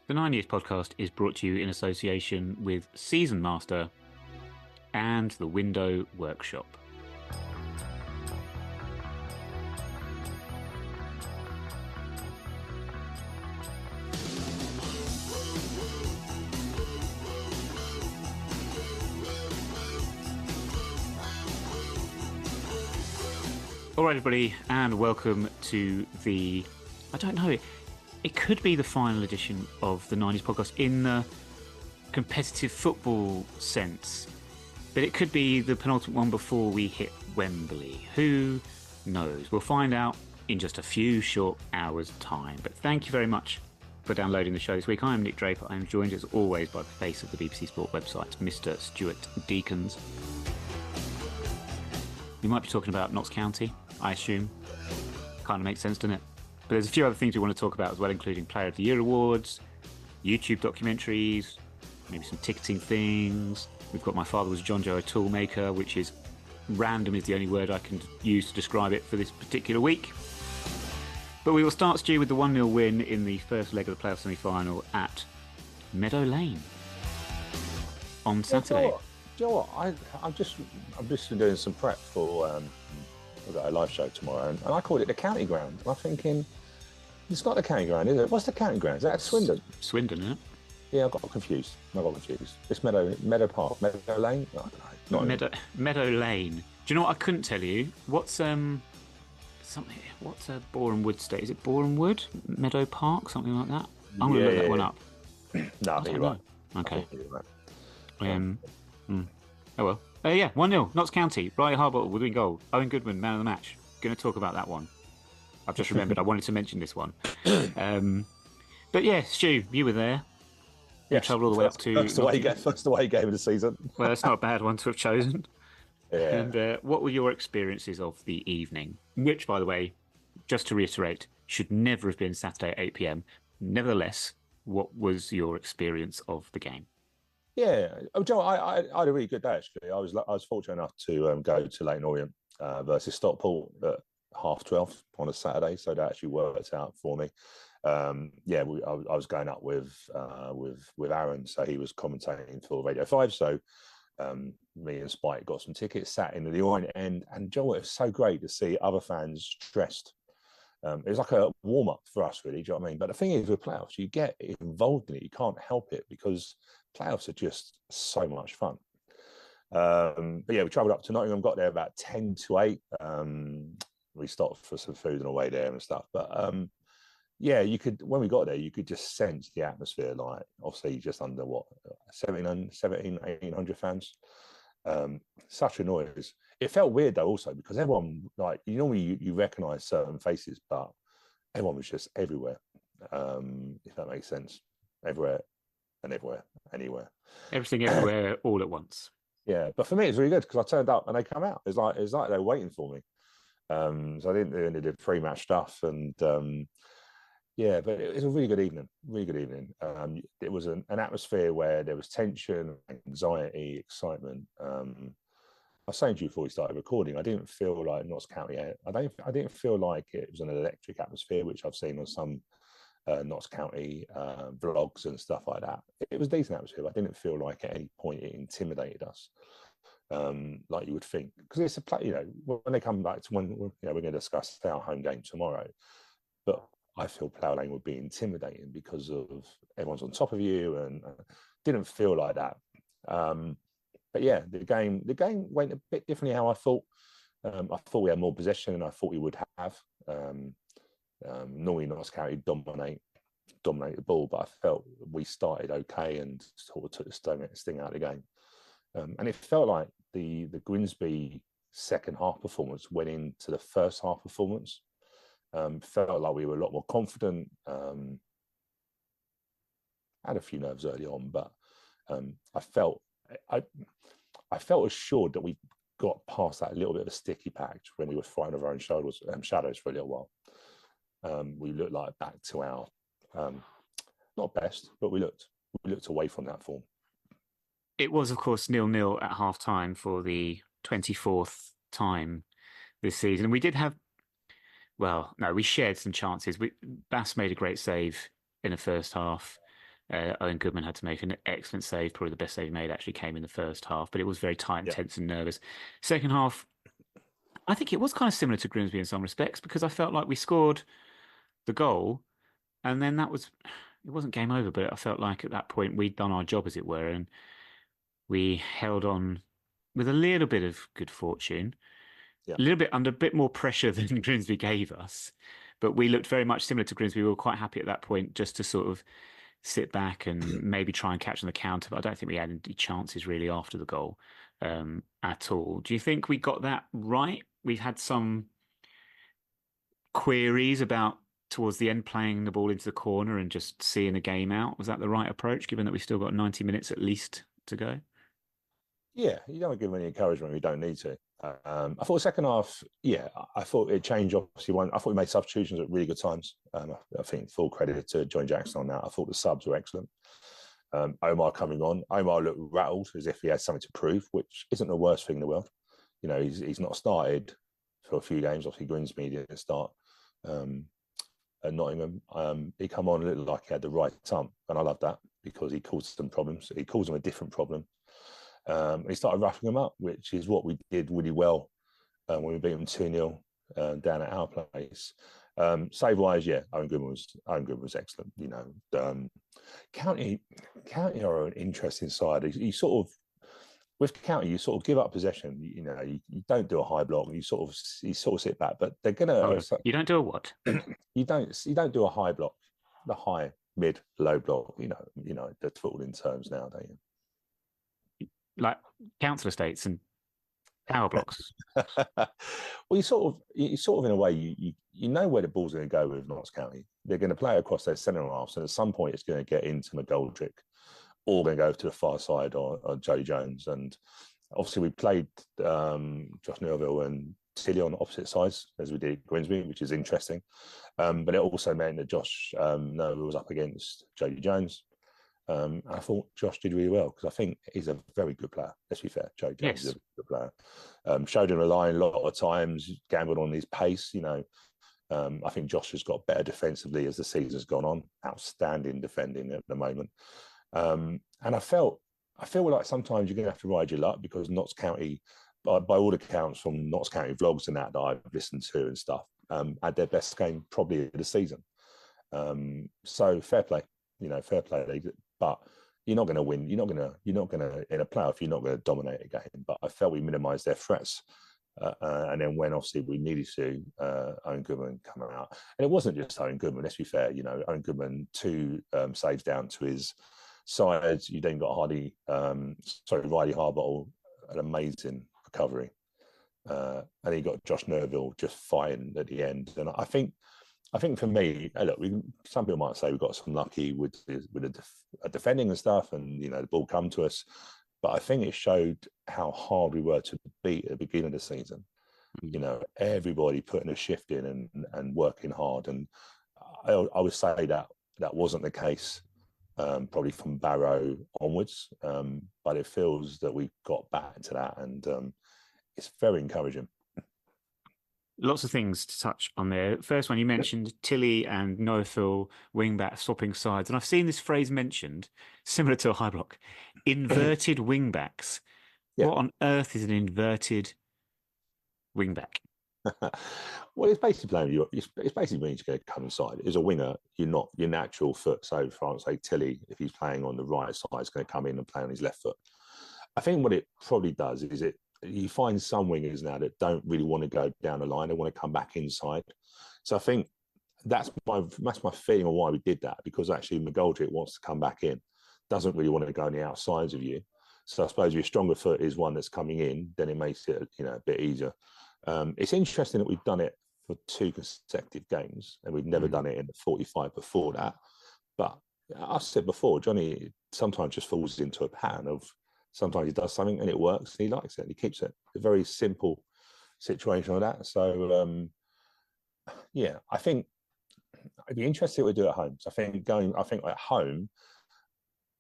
The 90th podcast is brought to you in association with Season Master and the Window Workshop. All right, everybody, and welcome to the, I don't know, it could be the final edition of the 90s podcast in the competitive football sense, but it could be the penultimate one before we hit Wembley. Who knows? We'll find out in just a few short hours' time. But thank you very much for downloading the show this week. I'm Nick Draper. I'm joined as always by the face of the BBC Sport website, Mr. Stuart Deacons. We might be talking about Notts County, I assume. Kind of makes sense, doesn't it? But there's a few other things we want to talk about as well, including Player of the Year awards, YouTube documentaries, maybe some ticketing things. We've got My Father Was John Joe, a Toolmaker, which is random is the only word I can use to describe it for this particular week. But we will start, Stu, with the 1-0 win in the first leg of the playoff semi-final at Meadow Lane on Saturday. Do you know what? I'm just doing some prep for we've got a live show tomorrow, and I called it the county ground. And I'm thinking, it's not the county ground, is it? What's the county ground? Is that Swindon? Swindon, isn't it? Yeah, I got confused. It's Meadow Park, Meadow Lane. I don't know. Meadow Lane. Do you know what? I couldn't tell you. What's What's Boreham Wood State? Is it Boreham Wood? Meadow Park, something like that. I'm going to look that one up. No, I think you're right. Okay. Oh well. Yeah, 1-0. Notts County. Bright Harbottle with a goal. Owen Goodman, man of the match. Going to talk about that one. I've just remembered I wanted to mention this one. But yeah, Stu, you were there. You travelled all the way up to... That's the way game of the season. Well, it's not a bad one to have chosen. Yeah. And what were your experiences of the evening? Which, by the way, just to reiterate, should never have been Saturday at 8 p.m. Nevertheless, what was your experience of the game? Yeah, Joe, I had a really good day actually. I was fortunate enough to go to Leighton Orient versus Stockport at 12:30 on a Saturday, so that actually worked out for me. I was going up with Aaron, so he was commentating for Radio 5. So me and Spike got some tickets, sat in the Orient end, and Joe, it was so great to see other fans dressed. It was like a warm up for us, really. Do you know what I mean? But the thing is, with playoffs, you get involved in it. You can't help it because playoffs are just so much fun. But yeah, we travelled up to Nottingham, got there about 10 to 8. We stopped for some food on the way there and stuff. But yeah, when we got there, you could just sense the atmosphere. Like, obviously, just under 1,700 fans. Such a noise. It felt weird though, also because everyone, like, you recognise certain faces, but everyone was just everywhere. If that makes sense, everywhere and everywhere, anywhere, everything, everywhere, all at once. Yeah, but for me, it's really good because I turned up and they come out. It's like they were waiting for me. So I didn't do any of the pre-match stuff, and yeah, but it was a really good evening. Really good evening. It was an atmosphere where there was tension, anxiety, excitement. I was saying to you before we started recording, I didn't feel like Notts County. I didn't feel like it was an electric atmosphere, which I've seen on some Notts County vlogs and stuff like that. It was a decent atmosphere. I didn't feel like at any point it intimidated us, like you would think, because it's a play. When they come back to we're going to discuss our home game tomorrow, but I feel Plough Lane would be intimidating because of everyone's on top of you, and didn't feel like that. But yeah, the game went a bit differently how I thought. I thought we had more possession than I thought we would have. Normally Notts County dominate the ball, but I felt we started okay and sort of took the sting out of the game. And it felt like the Grimsby second half performance went into the first half performance. Felt like we were a lot more confident. Had a few nerves early on, but I felt assured that we got past that little bit of a sticky patch when we were fighting over our own shadows for a little while. We looked like back to our not best, but we looked away from that form. It was, of course, 0-0 at half time for the 24th time this season. We did have, well, no, we shared some chances. Bass made a great save in the first half. Owen Goodman had to make an excellent save. Probably the best save he made actually came in the first half, but it was very tight and Yeah. tense and nervous. Second half, I think it was kind of similar to Grimsby in some respects because I felt like we scored the goal and then it wasn't game over, but I felt like at that point we'd done our job, as it were, and we held on with a little bit of good fortune, Yeah. a little bit under a bit more pressure than Grimsby gave us. But we looked very much similar to Grimsby. We were quite happy at that point just to sort of sit back and maybe try and catch on the counter. But I don't think we had any chances really after the goal at all. Do you think we got that right? We've had some queries about towards the end playing the ball into the corner and just seeing the game out. Was that the right approach, given that we still got 90 minutes at least to go? Yeah, you don't give them any encouragement. We don't need to. I thought the second half, yeah, I thought it changed. Obviously, I thought we made substitutions at really good times. I think full credit to John Jackson on that. I thought the subs were excellent. Omar coming on, Omar looked rattled as if he had something to prove, which isn't the worst thing in the world. You know, he's not started for a few games. Obviously, Grimsby didn't start at Nottingham. He come on, looked like he had the right thump, and I love that because he caused some problems. He caused them a different problem. He started roughing them up, which is what we did really well when we beat them 2-0 down at our place. Save-wise, yeah, Owen Goodman was excellent. You know, County are an interesting side. You sort of, with County, you sort of give up possession. You know, you don't do a high block. You sort of sit back, but they're gonna. You don't do a what? You don't do a high block, the high, mid, low block. You know the footballing terms now, don't you? Like council estates and power blocks. Well, you sort of in a way you know where the ball's going to go with Notts County. They're going to play across their centre halves, and at some point it's going to get into McGoldrick, or going to go to the far side on Jody Jones. And obviously we played Josh Nerville and Tilly on opposite sides as we did Grimsby, which is interesting. But it also meant that Josh Nerville was up against Jody Jones. I thought Josh did really well because I think he's a very good player. Let's be fair, Joe Jones is a good player. Showed him a line a lot of times, gambled on his pace. You know, I think Josh has got better defensively as the season's gone on. Outstanding defending at the moment. And I feel like sometimes you're going to have to ride your luck because Notts County, by all accounts from Notts County vlogs and that I've listened to and stuff, had their best game probably of the season. So fair play, you know, fair play. But you're not going to win. You're not going to in a playoff. You're not going to dominate a game. But I felt we minimised their threats, and then when obviously we needed to, Owen Goodman come out, and it wasn't just Owen Goodman. Let's be fair. You know, Owen Goodman 2 saves down to his side. You then got Riley Harbottle, an amazing recovery, and he got Josh Nerville just fine at the end. And I think for me, look, some people might say we got some lucky with the defending and stuff, and you know the ball come to us. But I think it showed how hard we were to beat at the beginning of the season. You know, everybody putting a shift in and working hard. And I would say that wasn't the case probably from Barrow onwards. But it feels that we got back to that, and it's very encouraging. Lots of things to touch on there. First one, you mentioned Tilly and Noafil wingback swapping sides. And I've seen this phrase mentioned, similar to a high block, inverted wingbacks. Yeah. What on earth is an inverted wingback? Well, it's basically playing. It's basically when you're going to come inside. As a winger, you're not your natural foot. So, for say Tilly, if he's playing on the right side, is going to come in and play on his left foot. I think what it probably does is you find some wingers now that don't really want to go down the line. They want to come back inside. So I think that's my feeling on why we did that, because actually McGoldrick wants to come back in, doesn't really want to go on the outsides of you. So I suppose your stronger foot is one that's coming in, then it makes it a bit easier. It's interesting that we've done it for 2 consecutive games and we've never done it in the 45 before that. But I've said before, Johnny sometimes just falls into a pattern of sometimes he does something and it works and he likes it and he keeps it. A very simple situation like that. So yeah, I think I'd be interested what we do at home. So I think at home,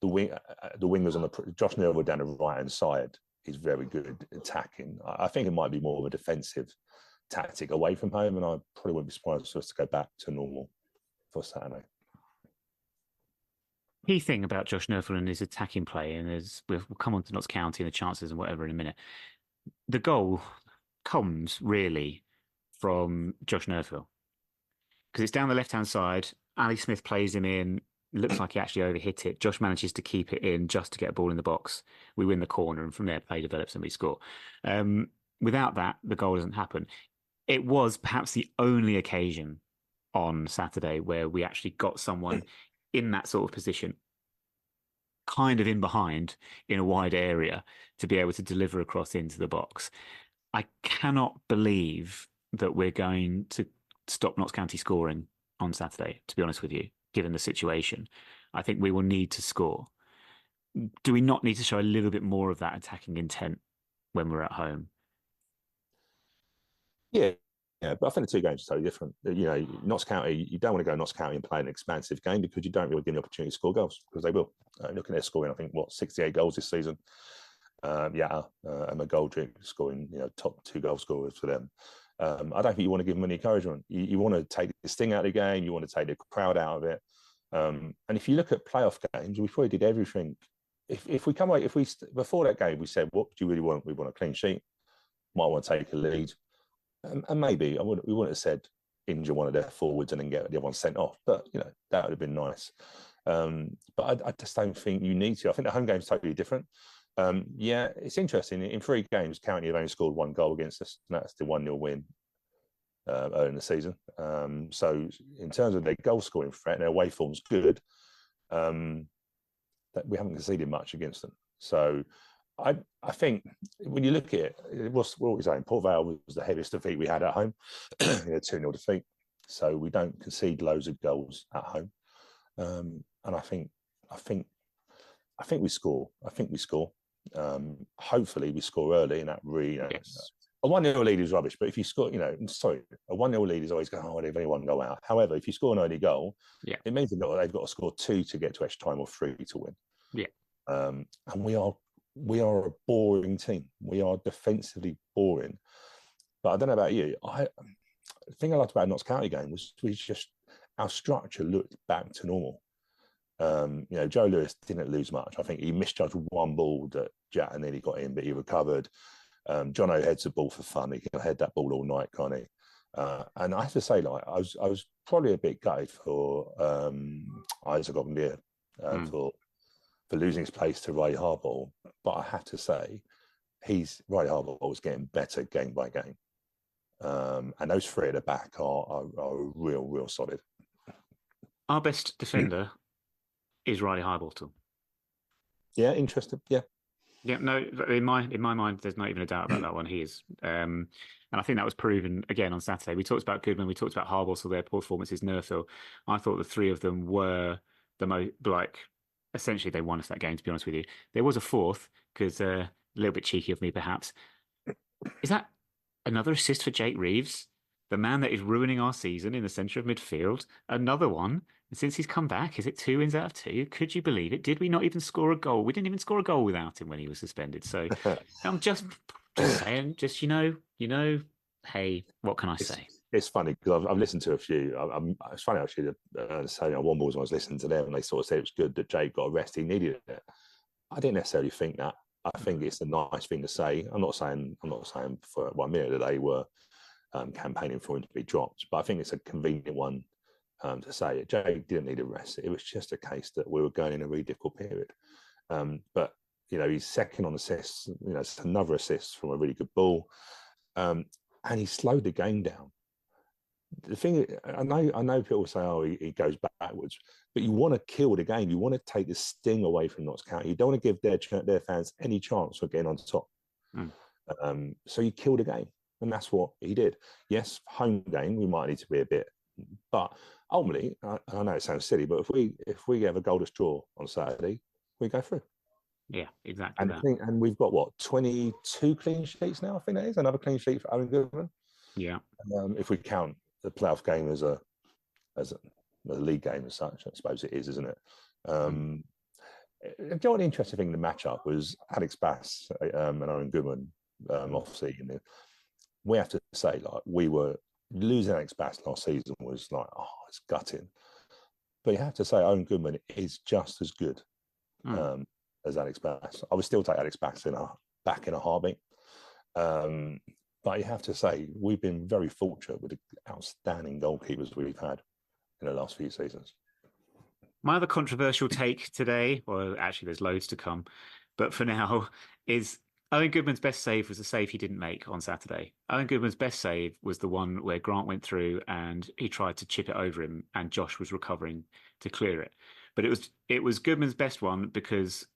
the wingers on the Josh Nerville down the right hand side is very good attacking. I think it might be more of a defensive tactic away from home, and I probably wouldn't be surprised for us to go back to normal for Saturday. key thing about Josh Nerfel and his attacking play, and we'll come on to Notts County and the chances and whatever in a minute. The goal comes really from Josh Nerfel because it's down the left hand side. Ali Smith plays him in. Looks like he actually overhit it. Josh manages to keep it in just to get a ball in the box. We win the corner, and from there, play develops and we score. Without that, the goal doesn't happen. It was perhaps the only occasion on Saturday where we actually got someone in that sort of position, kind of in behind in a wide area to be able to deliver across into the box. I cannot believe that we're going to stop Notts County scoring on Saturday, to be honest with you, given the situation. I think we will need to score. Do we not need to show a little bit more of that attacking intent when we're at home? Yeah, yeah, but I think the two games are totally different. Notts County, you don't want to go Notts County and play an expansive game because you don't really give them the opportunity to score goals because they will. Looking at their scoring, I think 68 goals this season. And McGoldrick scoring, top 2 goal scorers for them. I don't think you want to give them any encouragement. You want to take the sting out of the game. You want to take the crowd out of it. And if you look at playoff games, we probably did everything. If we come away, before that game, we said, what do you really want? We want a clean sheet. Might want to take a lead. And maybe we wouldn't have said injure one of their forwards and then get the other one sent off. But, that would have been nice. But I just don't think you need to. I think the home game's totally different. It's interesting. In 3 games, County have only scored 1 goal against us, and that's the 1-0 win early in the season. So in terms of their goal scoring threat, their away form's good. That we haven't conceded much against them. So I think when you look at it, what we're saying, Port Vale was the heaviest defeat we had at home, a 2-0 defeat. So we don't concede loads of goals at home. And I think we score. Hopefully we score early, and that really, Yes. A 1-0 lead is rubbish. But if you score, a 1-0 lead is always going, they've only 1 goal out. However, if you score an early goal, it means they've got to score 2 to get to extra time or 3 to win. Yeah. And we are a boring team. We are defensively boring. But I don't know about you. The thing I liked about Notts County game was our structure looked back to normal. Joe Lewis didn't lose much. I think he misjudged 1 ball that Jack nearly got in, but he recovered. John O'Head's a ball for fun. He can head that ball all night, can't he? And I have to say, I was probably a bit gutted for Isaac Ogdenbeer for losing his place to Ray Harball. But I have to say, Ray Harball was getting better game by game. And those 3 at the back are real solid. Our best defender is Riley Highbottle. Yeah, interesting. Yeah. Yeah, no, in my mind, there's not even a doubt about that one. He is. And I think that was proven again on Saturday. We talked about Goodman, we talked about Harbottle, their poor performances, Nerfil. I thought the 3 of them were the most, essentially they won us that game, to be honest with you. There was a 4th, because a little bit cheeky of me, perhaps. Is that another assist for Jake Reeves? The man that is ruining our season in the centre of midfield. Another one. And since he's come back, is it 2 wins out of 2? Could you believe it? Did we not even score a goal? We didn't even score a goal without him when he was suspended. So I'm just saying, hey, what can I say? It's funny because I've listened to a few. It's funny actually. Saying One Balls, I was listening to them, and they sort of said it was good that Jake got a rest. He needed it. I didn't necessarily think that. I think it's a nice thing to say. I'm not saying for 1 minute that they were campaigning for him to be dropped, but I think it's a convenient one to say. Jake didn't need a rest. It was just a case that we were going in a really difficult period. But he's second on assists. It's another assist from a really good ball, and he slowed the game down. The thing, I know people say, he goes backwards, but you want to kill the game. You want to take the sting away from Notts County. You don't want to give their fans any chance of getting on top. So you kill the game, and that's what he did. Yes, home game, we might need to be a bit, but ultimately, I know it sounds silly, but if we have a goalless draw on Saturday, we go through. Yeah, exactly. And we've got 22 clean sheets now. I think that is another clean sheet for Owen Goodman. Yeah. If we count the playoff game as a league game as such, I suppose it is, isn't it? The only interesting thing in the matchup was Alex Bass and Owen Goodman. Obviously, we have to say, we were losing Alex Bass last season was it's gutting. But you have to say Owen Goodman is just as good Mm. as Alex Bass. I would still take Alex Bass back in a heartbeat. But you have to say we've been very fortunate with the outstanding goalkeepers we've had in the last few seasons. My other controversial take today, well, actually, there's loads to come, but for now, is Owen Goodman's best save was a save he didn't make on Saturday. Owen Goodman's best save was the one where Grant went through and he tried to chip it over him, and Josh was recovering to clear it. But it was Goodman's best one because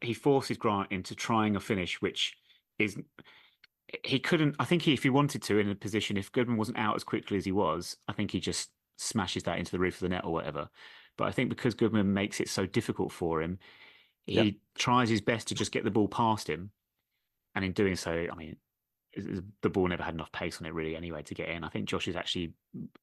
he forces Grant into trying a finish, which is he couldn't. I think if he wanted to, in a position, if Goodman wasn't out as quickly as he was, I think he just smashes that into the roof of the net or whatever. But I think because Goodman makes it so difficult for him, Yeah, he tries his best to just get the ball past him. And in doing so, I mean, the ball never had enough pace on it really anyway to get in. I think Josh is actually,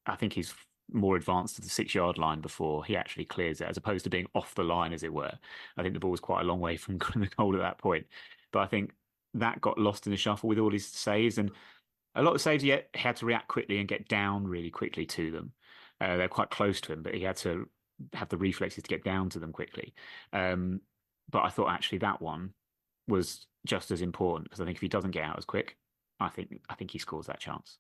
I think he's more advanced to the 6 yard line before he actually clears it, as opposed to being off the line, as it were. I think the ball was quite a long way from the goal at that point. But I think that got lost in the shuffle with all his saves. And a lot of saves, he had to react quickly and get down really quickly to them. They're quite close to him, but he had to have the reflexes to get down to them quickly. But I thought actually that one was just as important because I think if he doesn't get out as quick, I think he scores that chance.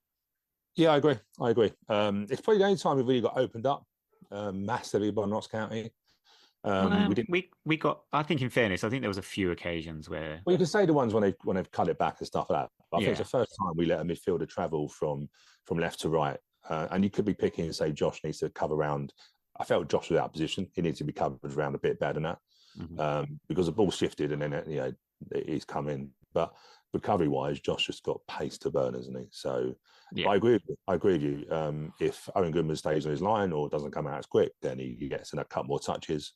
yeah, I agree. It's probably the only time we've really got opened up massively by Notts County. We Well, didn't. we got. I think in fairness, I think there was a few occasions where Well, you can say the ones when they've cut it back and stuff like that. But I think it's yeah. the first time we let a midfielder travel from left to right, and you could be picking and say Josh needs to cover around. I felt Josh was out of position. He needs to be covered around a bit better than that because the ball shifted and then he's come in. But recovery wise, Josh just got pace to burn, isn't he? So Yeah. I agree. I agree with you. If Owen Goodman stays on his line or doesn't come out as quick, then he gets in a couple more touches.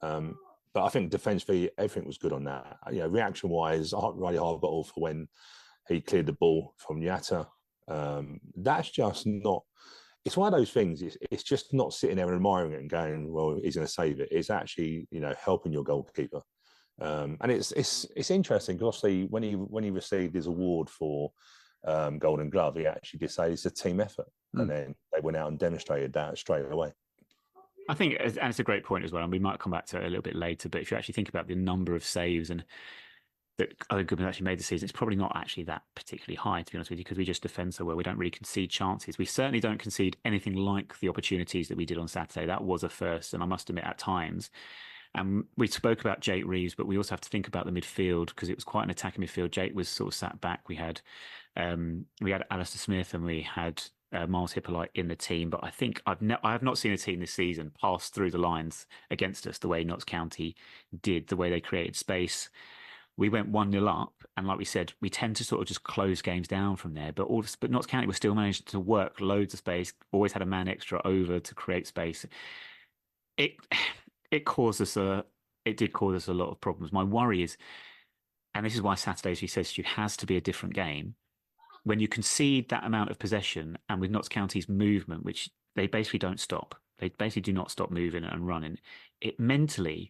But I think defensively, everything was good on that. Reaction wise, Riley Harbottle for when he cleared the ball from Yatta. That's just not. It's one of those things. It's just not sitting there and admiring it and going, "Well, he's going to save it." It's actually, helping your goalkeeper. And it's interesting because obviously when he received his award for Golden Glove, he actually did say it's a team effort, and then they went out and demonstrated that straight away. I think, and it's a great point as well, and we might come back to it a little bit later. But if you actually think about the number of saves and that Owen Goodman actually made this season, it's probably not actually that particularly high, to be honest with you, because we just defend so well. We don't really concede chances. We certainly don't concede anything like the opportunities that we did on Saturday. That was a first, and I must admit, at times. And we spoke about Jake Reeves, but we also have to think about the midfield because it was quite an attacking midfield. Jake was sort of sat back. We had Alistair Smith and we had Miles Hippolyte in the team. But I think I have not seen a team this season pass through the lines against us the way Notts County did, the way they created space. We went 1-0 up, and like we said, we tend to sort of just close games down from there. But Notts County was still managed to work loads of space, always had a man extra over to create space. It did cause us a lot of problems. My worry is, and this is why Saturday, as he says, has to be a different game. When you concede that amount of possession, and with Notts County's movement, which they basically don't stop, they basically do not stop moving and running. It mentally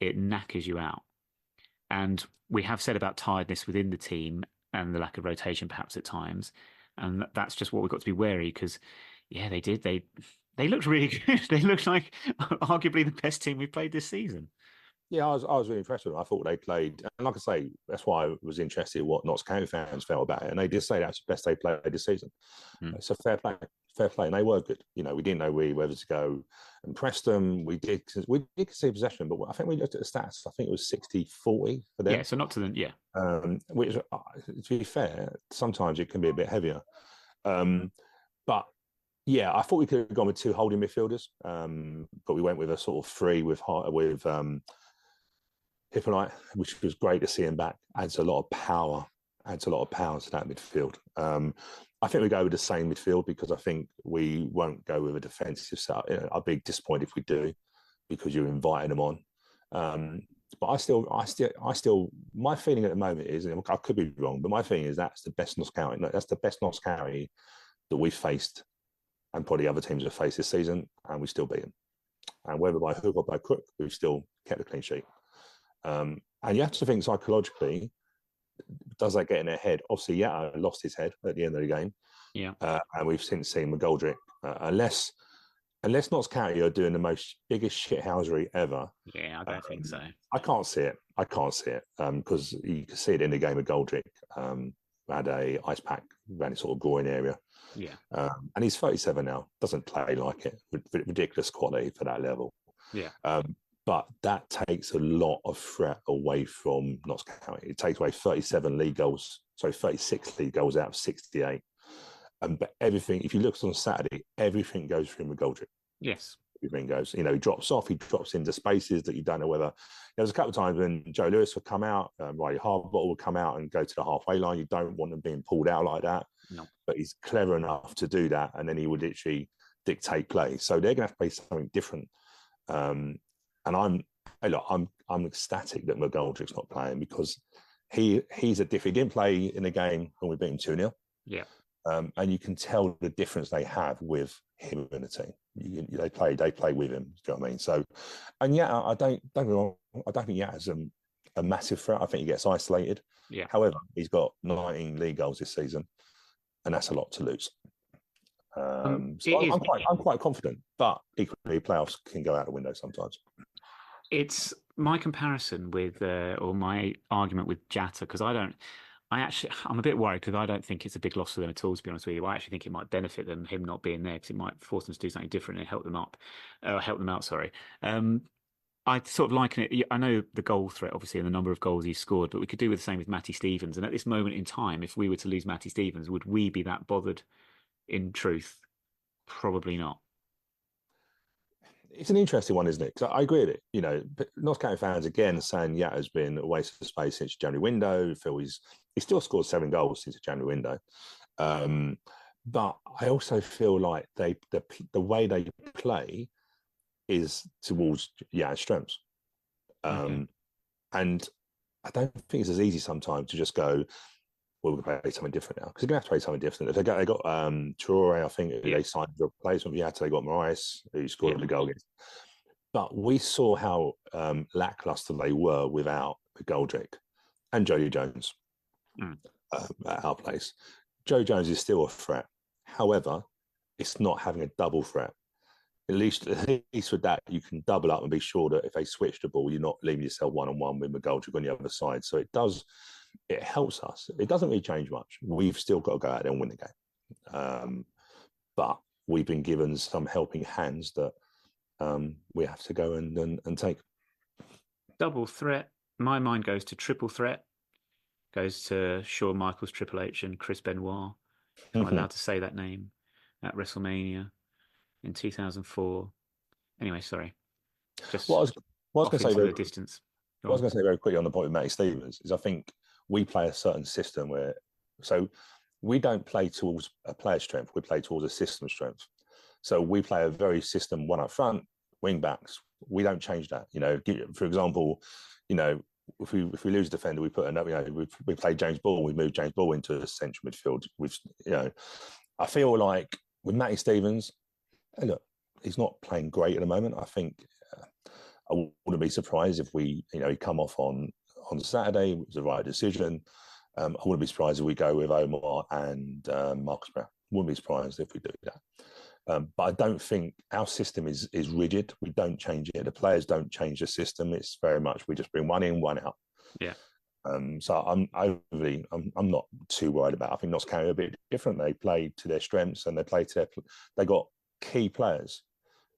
knackers you out. And we have said about tiredness within the team and the lack of rotation, perhaps at times, and that's just what we've got to be wary because, yeah, they did. They looked really good. They looked like arguably the best team we've played this season. Yeah, I was really impressed with them. I thought they played, and like I say, that's why I was interested in what Notts County fans felt about it. And they did say that's the best they played this season. So fair play, and they were good. We didn't know whether to go and press them. We did concede possession, but I think we looked at the stats. I think it was 60-40 for them. Yeah, so not to them. Yeah, which, to be fair, sometimes it can be a bit heavier. But yeah, I thought we could have gone with two holding midfielders, but we went with a sort of three with Hippolyte, which was great to see him back. Adds a lot of power to that midfield. I think we go with the same midfield because I think we won't go with a defensive setup. I'd be disappointed if we do because you're inviting them on. But I still, my feeling at the moment is, and I could be wrong, but my feeling is that's the best Notts County. That's the best Notts County that we've faced, and probably other teams have faced this season, and we still beat them. And whether by hook or by crook, we've still kept a clean sheet. And you have to think psychologically, does that get in their head? Obviously, yeah, lost his head at the end of the game. yeah. And we've since seen McGoldrick, unless unless Notts County are doing the most biggest shithousery ever. Yeah, I don't think so. I can't see it. I can't see it because you can see it in the game of Goldrick. Had a ice pack around his sort of groin area. Yeah. And he's 37 now. Doesn't play like it. Ridiculous quality for that level. Yeah. But that takes a lot of threat away from Notts County. It takes away 37 league goals, 36 league goals out of 68. But everything, if you look on Saturday, everything goes through McGoldrick. Yes. Everything goes, he drops off, he drops into spaces that you don't know whether. There was a couple of times when Joe Lewis would come out, Riley Harbottle would come out and go to the halfway line. You don't want them being pulled out like that. No. But he's clever enough to do that, and then he would literally dictate play. So they're going to have to play something different. And I'm ecstatic that McGoldrick's not playing because he's a diff. He didn't play in the game when we beat him 2-0. Yeah. And you can tell the difference they have with him in the team. They play with him. Do you know what I mean? So, and yeah, I don't get me wrong. I don't think Yatta's a massive threat. I think he gets isolated. Yeah. However, he's got 19 league goals this season, and that's a lot to lose. So I'm quite confident, but equally, playoffs can go out the window sometimes. It's my comparison with, or my argument with Jatta, because I'm a bit worried because I don't think it's a big loss for them at all, to be honest with you. I actually think it might benefit them, him not being there, because it might force them to do something different and help them out, sorry. I sort of liken it. I know the goal threat, obviously, and the number of goals he's scored, but we could do the same with Matty Stevens. And at this moment in time, if we were to lose Matty Stevens, would we be that bothered? In truth, probably not. It's an interesting one, isn't it? Because I agree with it. North County fans again saying has been a waste of space since January window. Phil, he still scored 7 goals since the January window. But I also feel like the way they play is towards strengths. Okay. And I don't think it's as easy sometimes to just go, well, we're going to play something different now. Because they're going to have to play something different. If they got Traore, I think they signed a replacement. They got Moraes, who scored the goal against. But we saw how lackluster they were without Goldrick and Jody Jones at our place. Joe Jones is still a threat. However, it's not having a double threat. At least with that, you can double up and be sure that if they switch the ball, you're not leaving yourself one-on-one with McGoldrick on the other side. So it helps us. It doesn't really change much. We've still got to go out there and win the game. But we've been given some helping hands that we have to go and take. Double threat. My mind goes to triple threat. Goes to Shawn Michaels, Triple H, and Chris Benoit. Am I allowed to say that name at WrestleMania in 2004? Anyway, sorry. Just what I was going to say the distance. What I was going to say very quickly on the point with Matty Stevens is I think we play a certain system so we don't play towards a player strength, we play towards a system strength. So we play a very system, one up front, wing backs. We don't change that. For example, if we lose a defender, we put another. We play James Ball. We move James Ball into the central midfield. I feel like with Matty Stevens, look, he's not playing great at the moment. I think I wouldn't be surprised if he come off on Saturday. It was the right decision. I wouldn't be surprised if we go with Omar and Marcus Brown. Wouldn't be surprised if we do that. But I don't think our system is rigid. We don't change it. The players don't change the system. It's very much we just bring one in, one out. Yeah. So I'm not too worried about it. I think Notts County are a bit different. They play to their strengths and they got key players,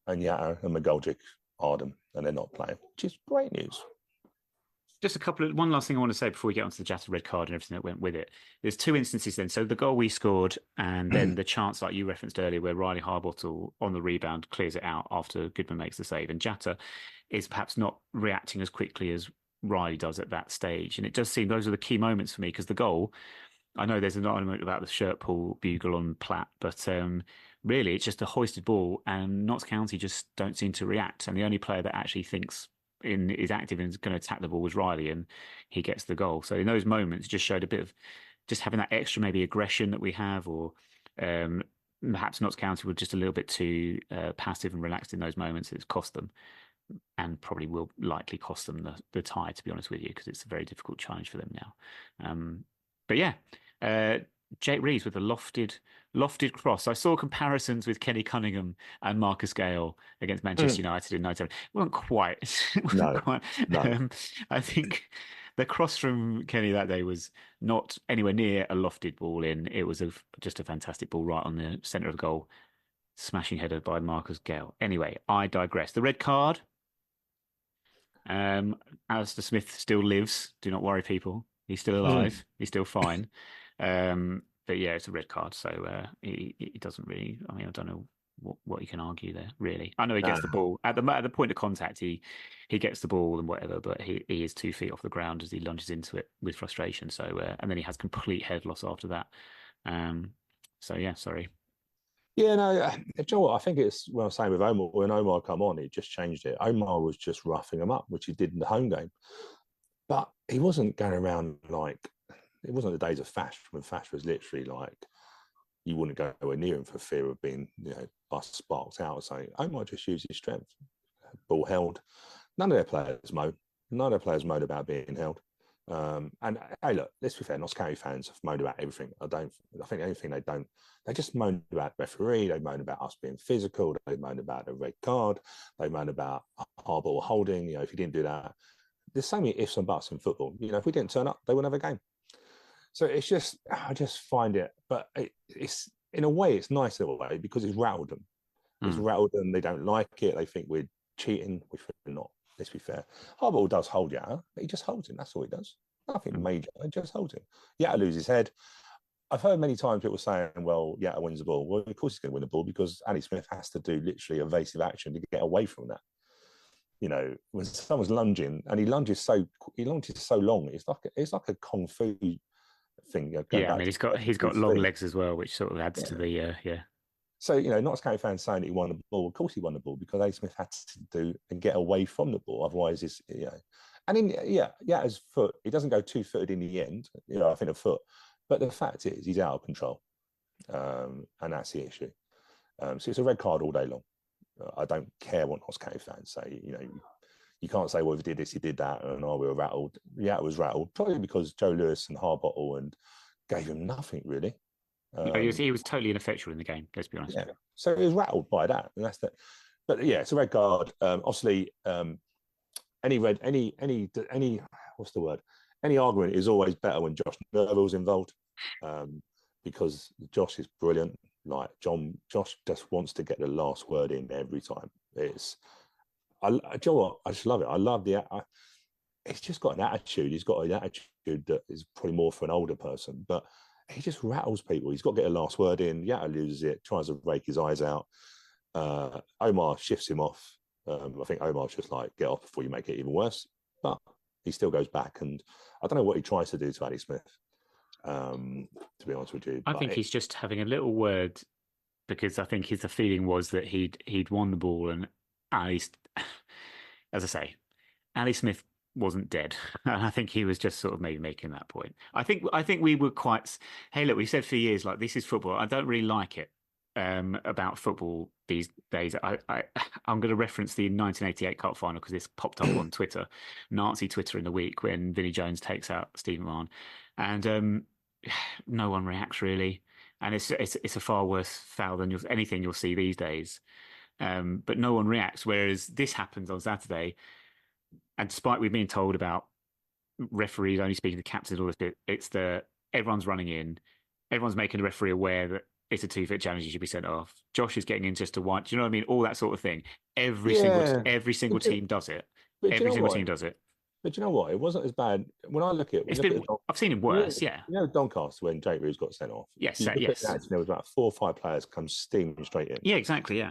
and Yatta and McGoldrick are them, and they're not playing, which is great news. Just one last thing I want to say before we get onto the Jatta red card and everything that went with it. There's 2 instances then. So the goal we scored and then the chance like you referenced earlier where Riley Harbottle on the rebound clears it out after Goodman makes the save. And Jatta is perhaps not reacting as quickly as Riley does at that stage. And it does seem those are the key moments for me because the goal, I know there's an argument about the shirt pull bugle on Platt, but really it's just a hoisted ball and Notts County just don't seem to react. And the only player that actually thinks is active and is going to attack the ball was Riley, and he gets the goal. So in those moments, just showed a bit of just having that extra maybe aggression that we have, or perhaps Notts County were just a little bit too passive and relaxed in those moments. It's cost them, and probably will likely cost them the tie. To be honest with you, because it's a very difficult challenge for them now. But yeah, Jake Reeves with a lofted cross. I saw comparisons with Kenny Cunningham and Marcus Gale against Manchester United in 97. It wasn't quite. It wasn't No, quite. no. I think the cross from Kenny that day was not anywhere near a lofted ball in. It was just a fantastic ball right on the centre of the goal. Smashing header by Marcus Gale. Anyway, I digress. The red card. Alistair Smith still lives. Do not worry, people. He's still alive. He's still fine. But yeah, it's a red card, so he doesn't really. I mean, I don't know what you can argue there. Really, I know he gets the ball at the point of contact. He gets the ball and whatever, but he is 2 feet off the ground as he lunges into it with frustration. So and then he has complete head loss after that. So yeah, sorry. Yeah, no, do you know what? I think it's what I was saying with Omar. When Omar come on, it just changed it. Omar was just roughing him up, which he did in the home game. But he wasn't going around like, it wasn't the days of Fash, when Fash was literally like, you wouldn't go anywhere near him for fear of being, sparked out or something. Omar just used his strength. Ball held. None of their players moan. None of their players moan about being held. And hey, look, let's be fair, Notts County fans have moaned about everything. I think anything they just moan about referee, they moan about us being physical, they moan about a red card, they moan about hardball holding, if you didn't do that. There's so many ifs and buts in football. If we didn't turn up, they wouldn't have a game. So it's just, I just find it, but it's in a way, it's nice in a way because it's rattled them. It's rattled them, they don't like it, they think we're cheating, which we're not. Let's be fair. Harbottle does hold Yatta, but he just holds him. That's all he does. Nothing major. He just holds him. Yatta loses his head. I've heard many times people saying, well, Yatta wins the ball. Well, of course he's going to win the ball because Ali Smith has to do literally evasive action to get away from that. When someone's lunging and he lunges so long, it's like a kung fu thing. Yeah, I mean he's got long legs as well, which sort of adds to the yeah. So, Notts County fans saying that he won the ball. Of course he won the ball because A. Smith had to do and get away from the ball. Otherwise, And his foot, he doesn't go 2-footed in the end, I think a foot. But the fact is, he's out of control. And that's the issue. So it's a red card all day long. I don't care what Notts County fans say. You can't say, well, if he did this, he did that, and we were rattled. Yeah, it was rattled, probably because Joe Lewis and Harbottle and gave him nothing, really. He was totally ineffectual in the game. Let's be honest. Yeah. So he was rattled by that, and that's that. But yeah, it's a red card. Obviously, any what's the word? Any argument is always better when Josh Nerville's involved, because Josh is brilliant. Like Josh just wants to get the last word in every time. Do you know what? I just love it. I love he's just got an attitude. He's got an attitude that is probably more for an older person, but he just rattles people. He's got to get a last word in. Yatta loses it, tries to rake his eyes out. Omar shifts him off. I think Omar's just like, get off before you make it even worse. But he still goes back, and I don't know what he tries to do to Ali Smith, to be honest with you. I think he's just having a little word because I think the feeling was that he'd won the ball, and Ali, as I say, Ali Smith wasn't dead. And I think he was just sort of maybe making that point. I think we were quite, hey, look, we said for years, like, this is football. I don't really like it about football these days. I'm going to reference the 1988 Cup final because this popped up on Twitter, Nazi Twitter in the week when Vinnie Jones takes out Stephen Mann. And no one reacts really. And it's a far worse foul than anything you'll see these days. But no one reacts. Whereas this happens on Saturday. And despite we've been told about referees only speaking to captains, all this bit, everyone's running in, everyone's making the referee aware that it's a 2-foot challenge, you should be sent off. Josh is getting in just to white. Do you know what I mean? All that sort of thing. Every single team does it. Every single team does it. But you know what? It wasn't as bad. When I look at it, I've seen it worse. Doncaster when Jake Reeves got sent off. Yes. There was about 4 or 5 players come steaming straight in. Yeah, exactly. Yeah.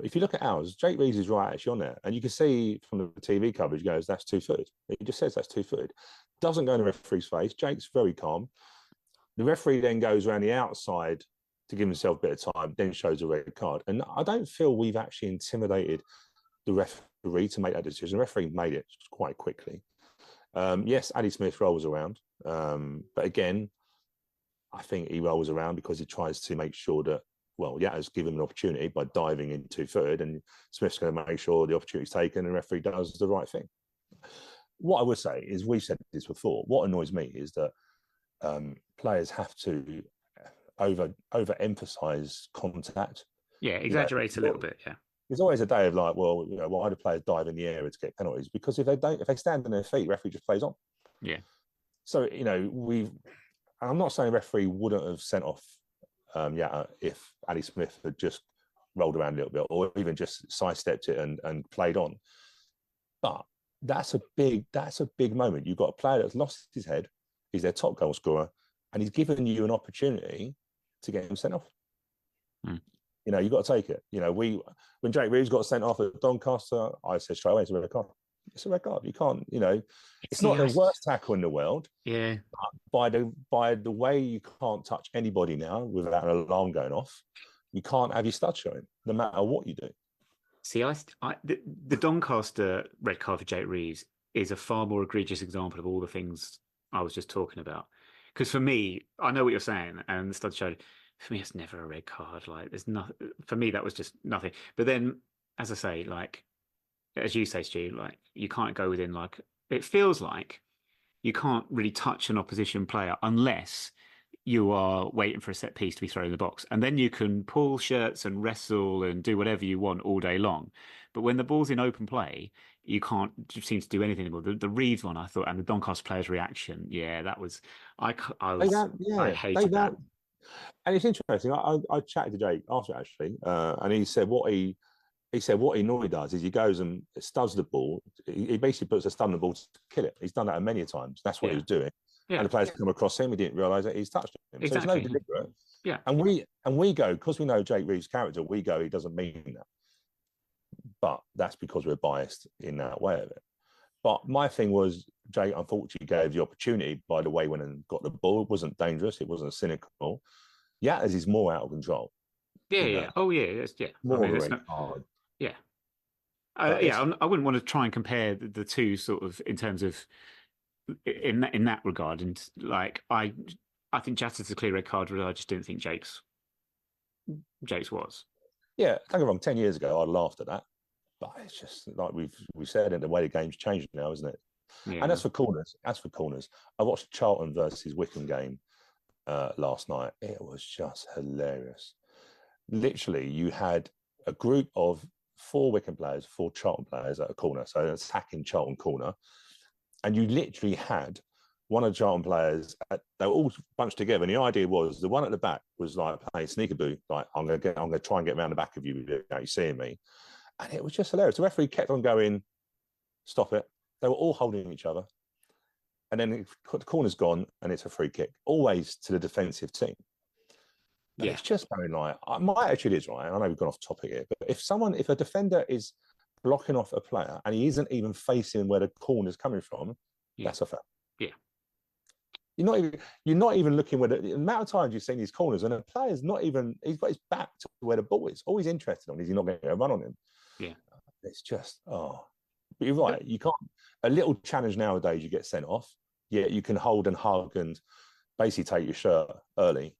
If you look at ours, Jake Reeves is right actually on there, and you can see from the TV coverage, he goes, that's 2-footed. He just says that's 2-footed. Doesn't go in the referee's face. Jake's very calm. The referee then goes around the outside to give himself a bit of time, then shows a red card. And I don't feel we've actually intimidated the referee to make that decision. The referee made it quite quickly. Yes, Ali Smith rolls around, but again, I think he rolls around because he tries to make sure that, well, Yatta's given him an opportunity by diving in 2-footed, and Smith's going to make sure the opportunity's taken and the referee does the right thing. What I would say is, we've said this before, what annoys me is that players have to overemphasize contact. Yeah, You know, exaggerates a little bit. Yeah. there's always a day of like, well, why do players dive in the area to get penalties? Because if they stand on their feet, referee just plays on. Yeah. So I'm not saying referee wouldn't have sent off if Ali Smith had just rolled around a little bit, or even just sidestepped it and played on. But that's a big moment. You've got a player that's lost his head. He's their top goal scorer, and he's given you an opportunity to get him sent off. Mm. You've got to take it. When Jake Reeves got sent off at Doncaster, I said straight away, it's a red card. It's a red card. You can't, it's not the worst tackle in the world. Yeah. But by the way, you can't touch anybody now without an alarm going off. You can't have your stud showing, no matter what you do. See, the Doncaster red card for Jake Reeves is a far more egregious example of all the things I was just talking about. Because for me, I know what you're saying, and the stud showed. For me, it's never a red card. Like, there's nothing. For me, that was just nothing. But then, as I say, like, as you say, Stu, like, you can't go within, like, it feels like you can't really touch an opposition player unless you are waiting for a set piece to be thrown in the box. And then you can pull shirts and wrestle and do whatever you want all day long. But when the ball's in open play, you can't seem to do anything anymore. The Reeves one, I thought, and the Doncaster player's reaction, yeah, that was, I hated that. And it's interesting. I chatted to Jake after actually, and he said what he normally does is he goes and studs the ball. He basically puts a stud on the ball to kill it. He's done that many times. That's what he was doing. Yeah. And the players come across him. He didn't realise that he's touched him. Exactly. So it's no deliberate. Yeah. And we go, because we know Jake Reeves' character, we go, he doesn't mean that. But that's because we're biased in that way of it. But my thing was, Jake unfortunately gave the opportunity by the way he went and got the ball. It wasn't dangerous. It wasn't cynical. Yeah, as he's more out of control. Yeah. Oh, yeah. Yeah. More hard. Yeah. I wouldn't want to try and compare the two sort of in terms of in that regard. And like, I think Jatta's a clear red card. I just didn't think Jake's was. Yeah, don't get me wrong. 10 years ago, I'd laughed at that, but it's just like we've said, and the way the game's changed now, isn't it? Yeah. And as for corners, I watched Charlton versus Wycombe game last night. It was just hilarious. Literally, you had a group of 4 Wycombe players, 4 Charlton players at a corner, so an attacking Charlton corner, and you literally had one of the Charlton players. They were all bunched together, and the idea was the one at the back was like playing sneakaboo, like I'm gonna try and get around the back of you without you seeing me, and it was just hilarious. The referee kept on going, stop it. They were all holding each other, and then the corner's gone, and it's a free kick, always to the defensive team. But it's just going like, my attitude is, right, I know we've gone off topic here, but if a defender is blocking off a player and he isn't even facing where the corner's coming from, that's a foul. Yeah. You're not even looking where the amount of times you've seen these corners and the player's he's got his back to where the ball is. All he's interested on is he's not going to run on him. Yeah. It's just, but you're right. You can't, a little challenge nowadays, you get sent off. Yeah, you can hold and hug and basically take your shirt early.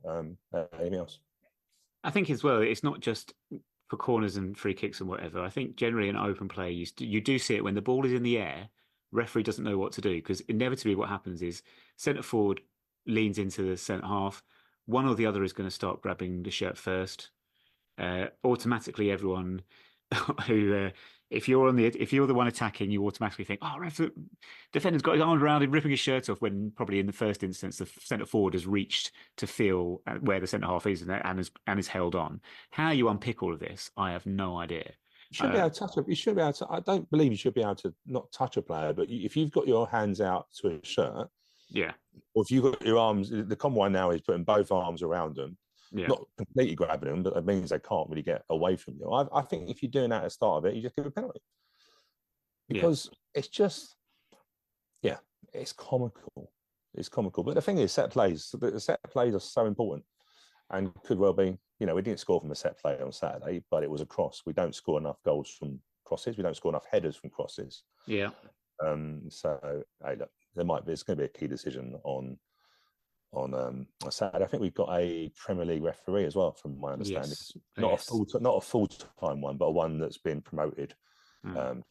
Anything else? I think as well, it's not just for corners and free kicks and whatever. I think generally in open play, you do see it when the ball is in the air, referee doesn't know what to do, because inevitably what happens is centre forward leans into the centre half. One or the other is going to start grabbing the shirt first. Automatically, everyone who if you're the one attacking, you automatically think, oh, defender's got his arm around him, ripping his shirt off, when probably in the first instance the centre forward has reached to feel where the centre half is and is held on. How you unpick all of this, I have no idea. You should be able to touch it. You should be able to. I don't believe you should be able to not touch a player, but if you've got your hands out to a shirt, yeah, or if you've got your arms, the common one now is putting both arms around them. Yeah. Not completely grabbing them, but that means they can't really get away from you. I think if you're doing that at the start of it, you just give a penalty. Because it's just, it's comical. It's comical. But the thing is, set plays are so important and could well be, we didn't score from a set play on Saturday, but it was a cross. We don't score enough goals from crosses. We don't score enough headers from crosses. Yeah. So, hey, look, it's going to be a key decision on Saturday. I think we've got a Premier League referee as well, from my understanding. Yes. Not a full-time one, but one that's been promoted.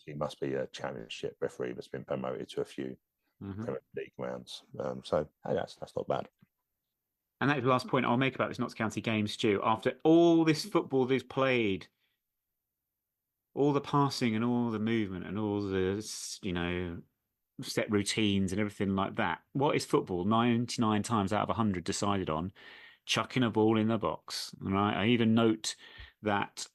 He must be a championship referee that's been promoted to a few Premier League rounds. So hey, that's not bad. And that's the last point I'll make about this Notts County game, Stu. After all this football they've played, all the passing and all the movement and all the, set routines and everything like that, what is football 99 times out of 100 decided on? Chucking a ball in the box. Right. I even note that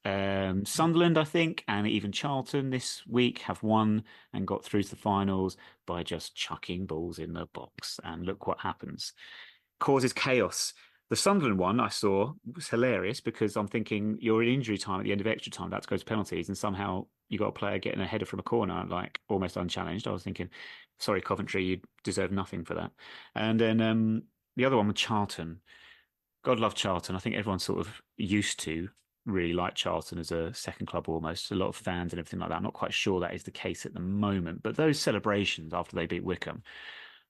Sunderland, I think, and even Charlton this week have won and got through to the finals by just chucking balls in the box. And look what happens. Causes chaos. The Sunderland one I saw was hilarious because I'm thinking you're in injury time at the end of extra time, about to go to penalties, and somehow you got a player getting a header from a corner, like almost unchallenged. I was thinking, sorry, Coventry, you deserve nothing for that. And then the other one with Charlton. God love Charlton. I think everyone's sort of used to really like Charlton as a second club almost. A lot of fans and everything like that. I'm not quite sure that is the case at the moment. But those celebrations after they beat Wickham,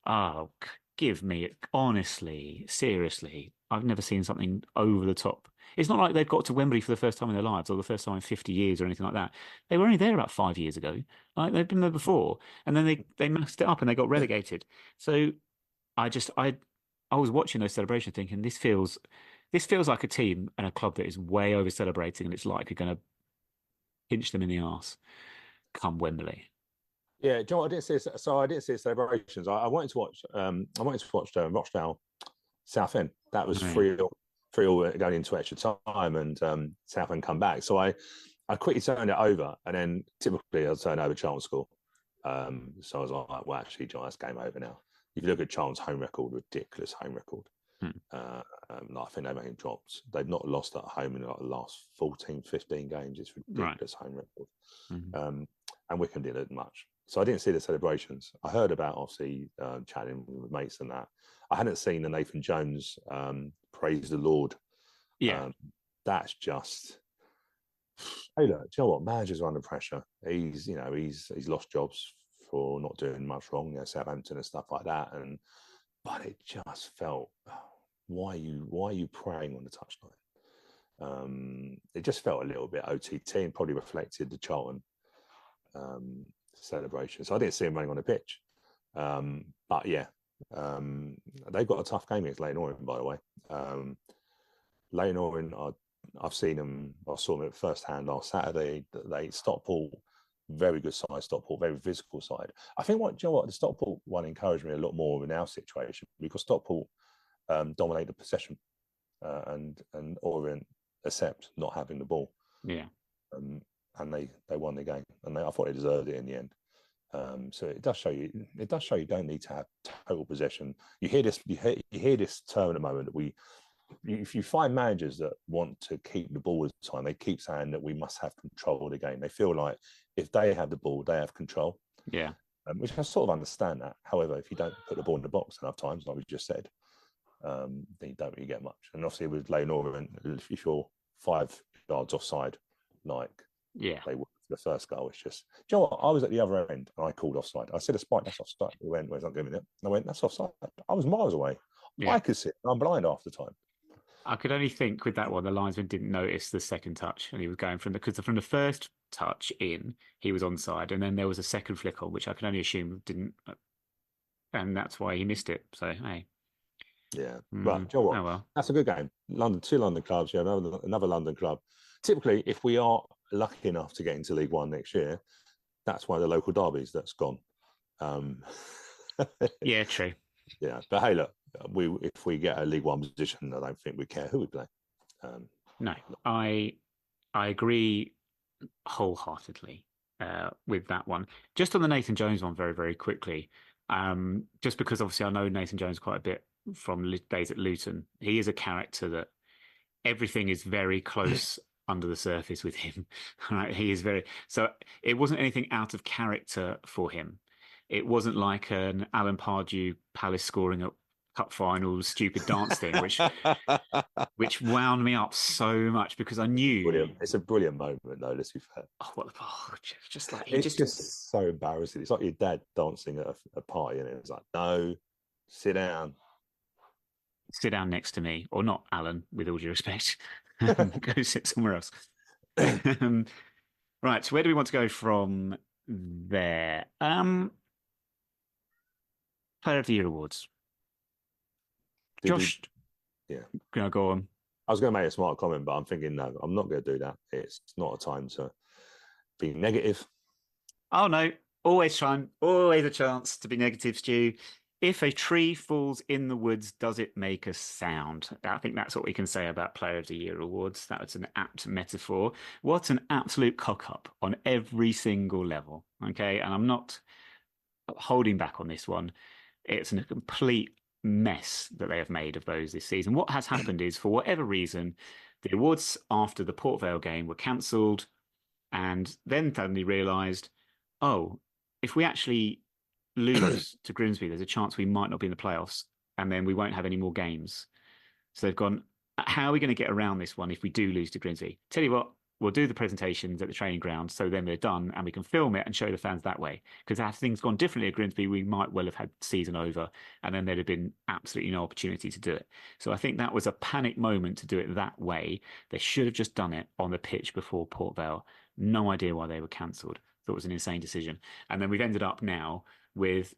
oh, give me, honestly, seriously, I've never seen something over the top. It's not like they've got to Wembley for the first time in their lives or the first time in 50 years or anything like that. They were only there about 5 years ago. Like they've been there before. And then they messed it up and they got relegated. So I was watching those celebrations thinking this feels like a team and a club that is way over celebrating and it's likely going to pinch them in the arse come Wembley. Yeah, John, I didn't see. So I didn't see celebrations. I wanted to watch. I wanted to watch Rochdale Southend. That was Right. 3-3 going into extra time, and Southend come back. So I quickly turned it over, and then typically I'll turn over Charlton score. So I was like, well, actually, John, that's game over now. If you look at Charlton's home record, ridiculous home record. I think they've only dropped. They've not lost at home in like the last 14, 15 games. It's ridiculous home record. Mm-hmm. And Wickham didn't much. So I didn't see the celebrations. I heard about, obviously, chatting with mates and that. I hadn't seen the Nathan Jones praise the Lord. Yeah. That's just... Hey, look, do you know what? Managers are under pressure. He's lost jobs for not doing much wrong, Southampton and stuff like that. But it just felt, why are you praying on the touchline? It just felt a little bit OTT and probably reflected the Charlton celebration. So I didn't see him running on the pitch. But yeah, they've got a tough game against Leyton Orient, by the way. Leyton Orient, I've seen them. I saw them firsthand last Saturday. They Stockport, very good side. Stockport, very physical side. I think the Stockport one encouraged me a lot more in our situation because Stockport dominate the possession and Orient accept not having the ball. Yeah. And they won the game, and I thought they deserved it in the end. So it does show you you don't need to have total possession. You hear this term at the moment that if you find managers that want to keep the ball all the time, they keep saying that we must have control of the game. They feel like if they have the ball, they have control. Yeah. Which I sort of understand that. However, if you don't put the ball in the box enough times, like we just said, then you don't really get much. And obviously with Leyton Orient, if you're 5 yards offside, like they were for the first goal, it's just, do you know what? I was at the other end and I called offside. I said, a spike, that's offside. He went, where's not giving it? I went, that's offside. I was miles away. Yeah. I could see it. I'm blind half the time. I could only think with that one, the linesman didn't notice the second touch, and he was going from the first touch in, he was onside, and then there was a second flick on, which I can only assume didn't, and that's why he missed it. So hey, yeah, but do you know what? Oh well, that's a good game. Two London clubs, another London club. Typically, if we are lucky enough to get into League One next year, that's one of the local derbies that's gone. Yeah, true. Yeah, but hey, look, if we get a League One position, I don't think we care who we play. No, I agree wholeheartedly with that one. Just on the Nathan Jones one, very, very quickly, just because obviously I know Nathan Jones quite a bit from days at Luton. He is a character that everything is very close under the surface with him. Right? He is so it wasn't anything out of character for him. It wasn't like an Alan Pardew Palace scoring at cup finals stupid dance thing, which wound me up so much because I knew it's a brilliant moment though. Let's be fair. Just like it's just so embarrassing. It's like your dad dancing at a party, and it's like, no, sit down next to me, or not, Alan. With all due respect, go sit somewhere else. Right. So where do we want to go from there? Player of the Year awards. Josh, Yeah. Go on. I was going to make a smart comment, but I'm thinking, no, I'm not going to do that. It's not a time to be negative. Oh no, always a chance to be negative, Stu. If a tree falls in the woods, does it make a sound? I think that's what we can say about Player of the Year awards. That was an apt metaphor. What an absolute cock up on every single level. Okay, and I'm not holding back on this one. It's a complete mess that they have made of those this season. What has happened is, for whatever reason, the awards after the Port Vale game were cancelled, and then suddenly realised, oh, if we actually lose to Grimsby, there's a chance we might not be in the playoffs, and then we won't have any more games. So they've gone, how are we going to get around this one if we do lose to Grimsby? Tell you what, we'll do the presentations at the training ground, so then they're done and we can film it and show the fans that way. Because had things gone differently at Grimsby, we might well have had the season over, and then there'd have been absolutely no opportunity to do it. So I think that was a panic moment to do it that way. They should have just done it on the pitch before Port Vale. No idea why they were cancelled. Thought it was an insane decision. And then we've ended up now with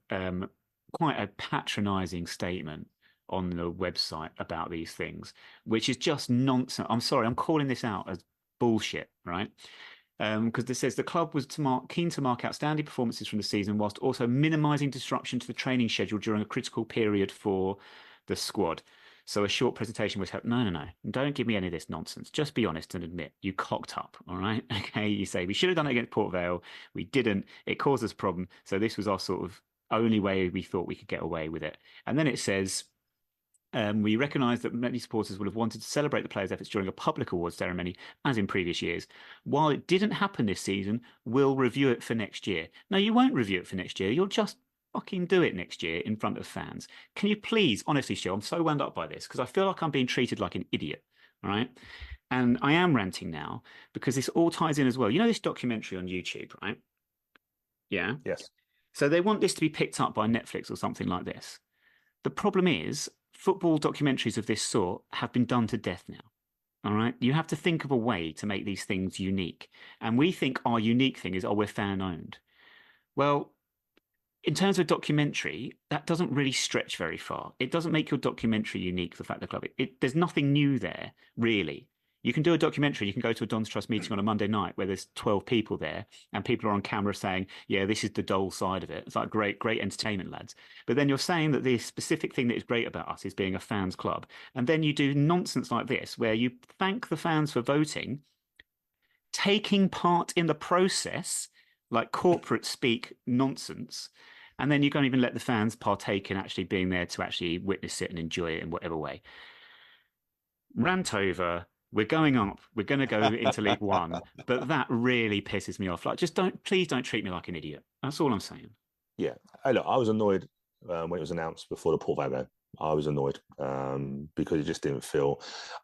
quite a patronising statement on the website about these things, which is just nonsense. I'm sorry, I'm calling this out as bullshit, right? Because this says the club was keen to mark outstanding performances from the season whilst also minimising disruption to the training schedule during a critical period for the squad. So a short presentation was helped. No. Don't give me any of this nonsense. Just be honest and admit you cocked up, all right? Okay, you say we should have done it against Port Vale. We didn't. It caused us a problem. So this was our sort of only way we thought we could get away with it. And then it says, we recognise that many supporters would have wanted to celebrate the players' efforts during a public awards ceremony, as in previous years. While it didn't happen this season, we'll review it for next year. No, you won't review it for next year. You'll just fucking do it next year in front of fans. Can you please, honestly, Stu, I'm so wound up by this because I feel like I'm being treated like an idiot, right? And I am ranting now because this all ties in as well. You know this documentary on YouTube, right? Yeah. Yes. So they want this to be picked up by Netflix or something like this. The problem is, football documentaries of this sort have been done to death now. All right. You have to think of a way to make these things unique. And we think our unique thing is, oh, we're fan owned. Well, in terms of documentary, that doesn't really stretch very far. It doesn't make your documentary unique, the fact the club. There's nothing new there, really. You can do a documentary. You can go to a Don's Trust meeting on a Monday night where there's 12 people there and people are on camera saying, yeah, this is the dull side of it. It's like great entertainment, lads. But then you're saying that the specific thing that is great about us is being a fans club. And then you do nonsense like this where you thank the fans for voting, taking part in the process, like corporate speak nonsense. And then you can't even let the fans partake in actually being there to actually witness it and enjoy it in whatever way. Rant over. We're going up. We're going to go into League One, but that really pisses me off. Like, please don't treat me like an idiot. That's all I'm saying. Yeah. Hey, look, I was annoyed when it was announced before the Port Vale game. I was annoyed because it just didn't feel.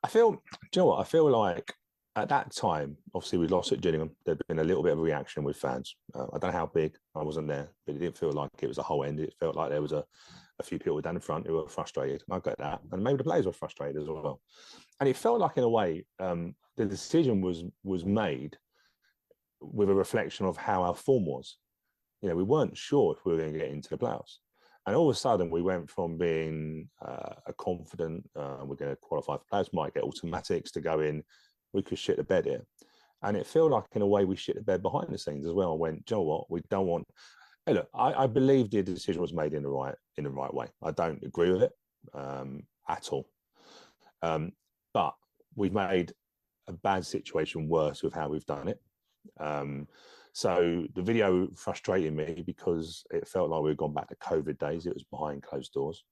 Do you know what? I feel like at that time, obviously we lost at Gillingham. There'd been a little bit of a reaction with fans. I don't know how big. I wasn't there, but it didn't feel like it was a whole end. It felt like there was a few people down in front who were frustrated. I get that, and maybe the players were frustrated as well. And it felt like, in a way, the decision was made with a reflection of how our form was. You know, we weren't sure if we were going to get into the playoffs. And all of a sudden, we went from being a confident, we're going to qualify for players, might get automatics to go in, we could shit the bed here. And it felt like, in a way, we shit the bed behind the scenes as well. And went, do you know what? We don't want. Hey, look, I believe the decision was made in the right way. I don't agree with it at all. But we've made a bad situation worse with how we've done it. So the video frustrated me because it felt like we'd gone back to COVID days. It was behind closed doors.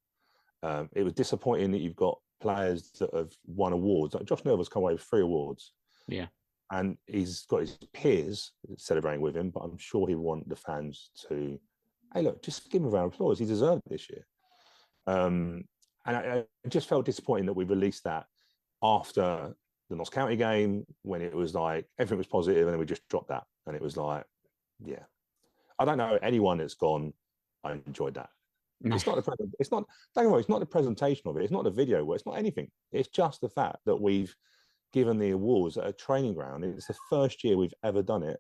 It was disappointing that you've got players that have won awards. Like Josh Nerval's come away with 3 awards. Yeah. And he's got his peers celebrating with him, but I'm sure he want the fans to, hey, look, just give him a round of applause. He deserved it this year. And I just felt disappointing that we released that after the Notts County game, when it was like everything was positive, and then we just dropped that, and it was like, yeah, I don't know anyone that's gone, I enjoyed that. No. It's not don't get me wrong, it's not the presentation of it, it's not the video, it's not anything. It's just the fact that we've given the awards at a training ground. It's the first year we've ever done it,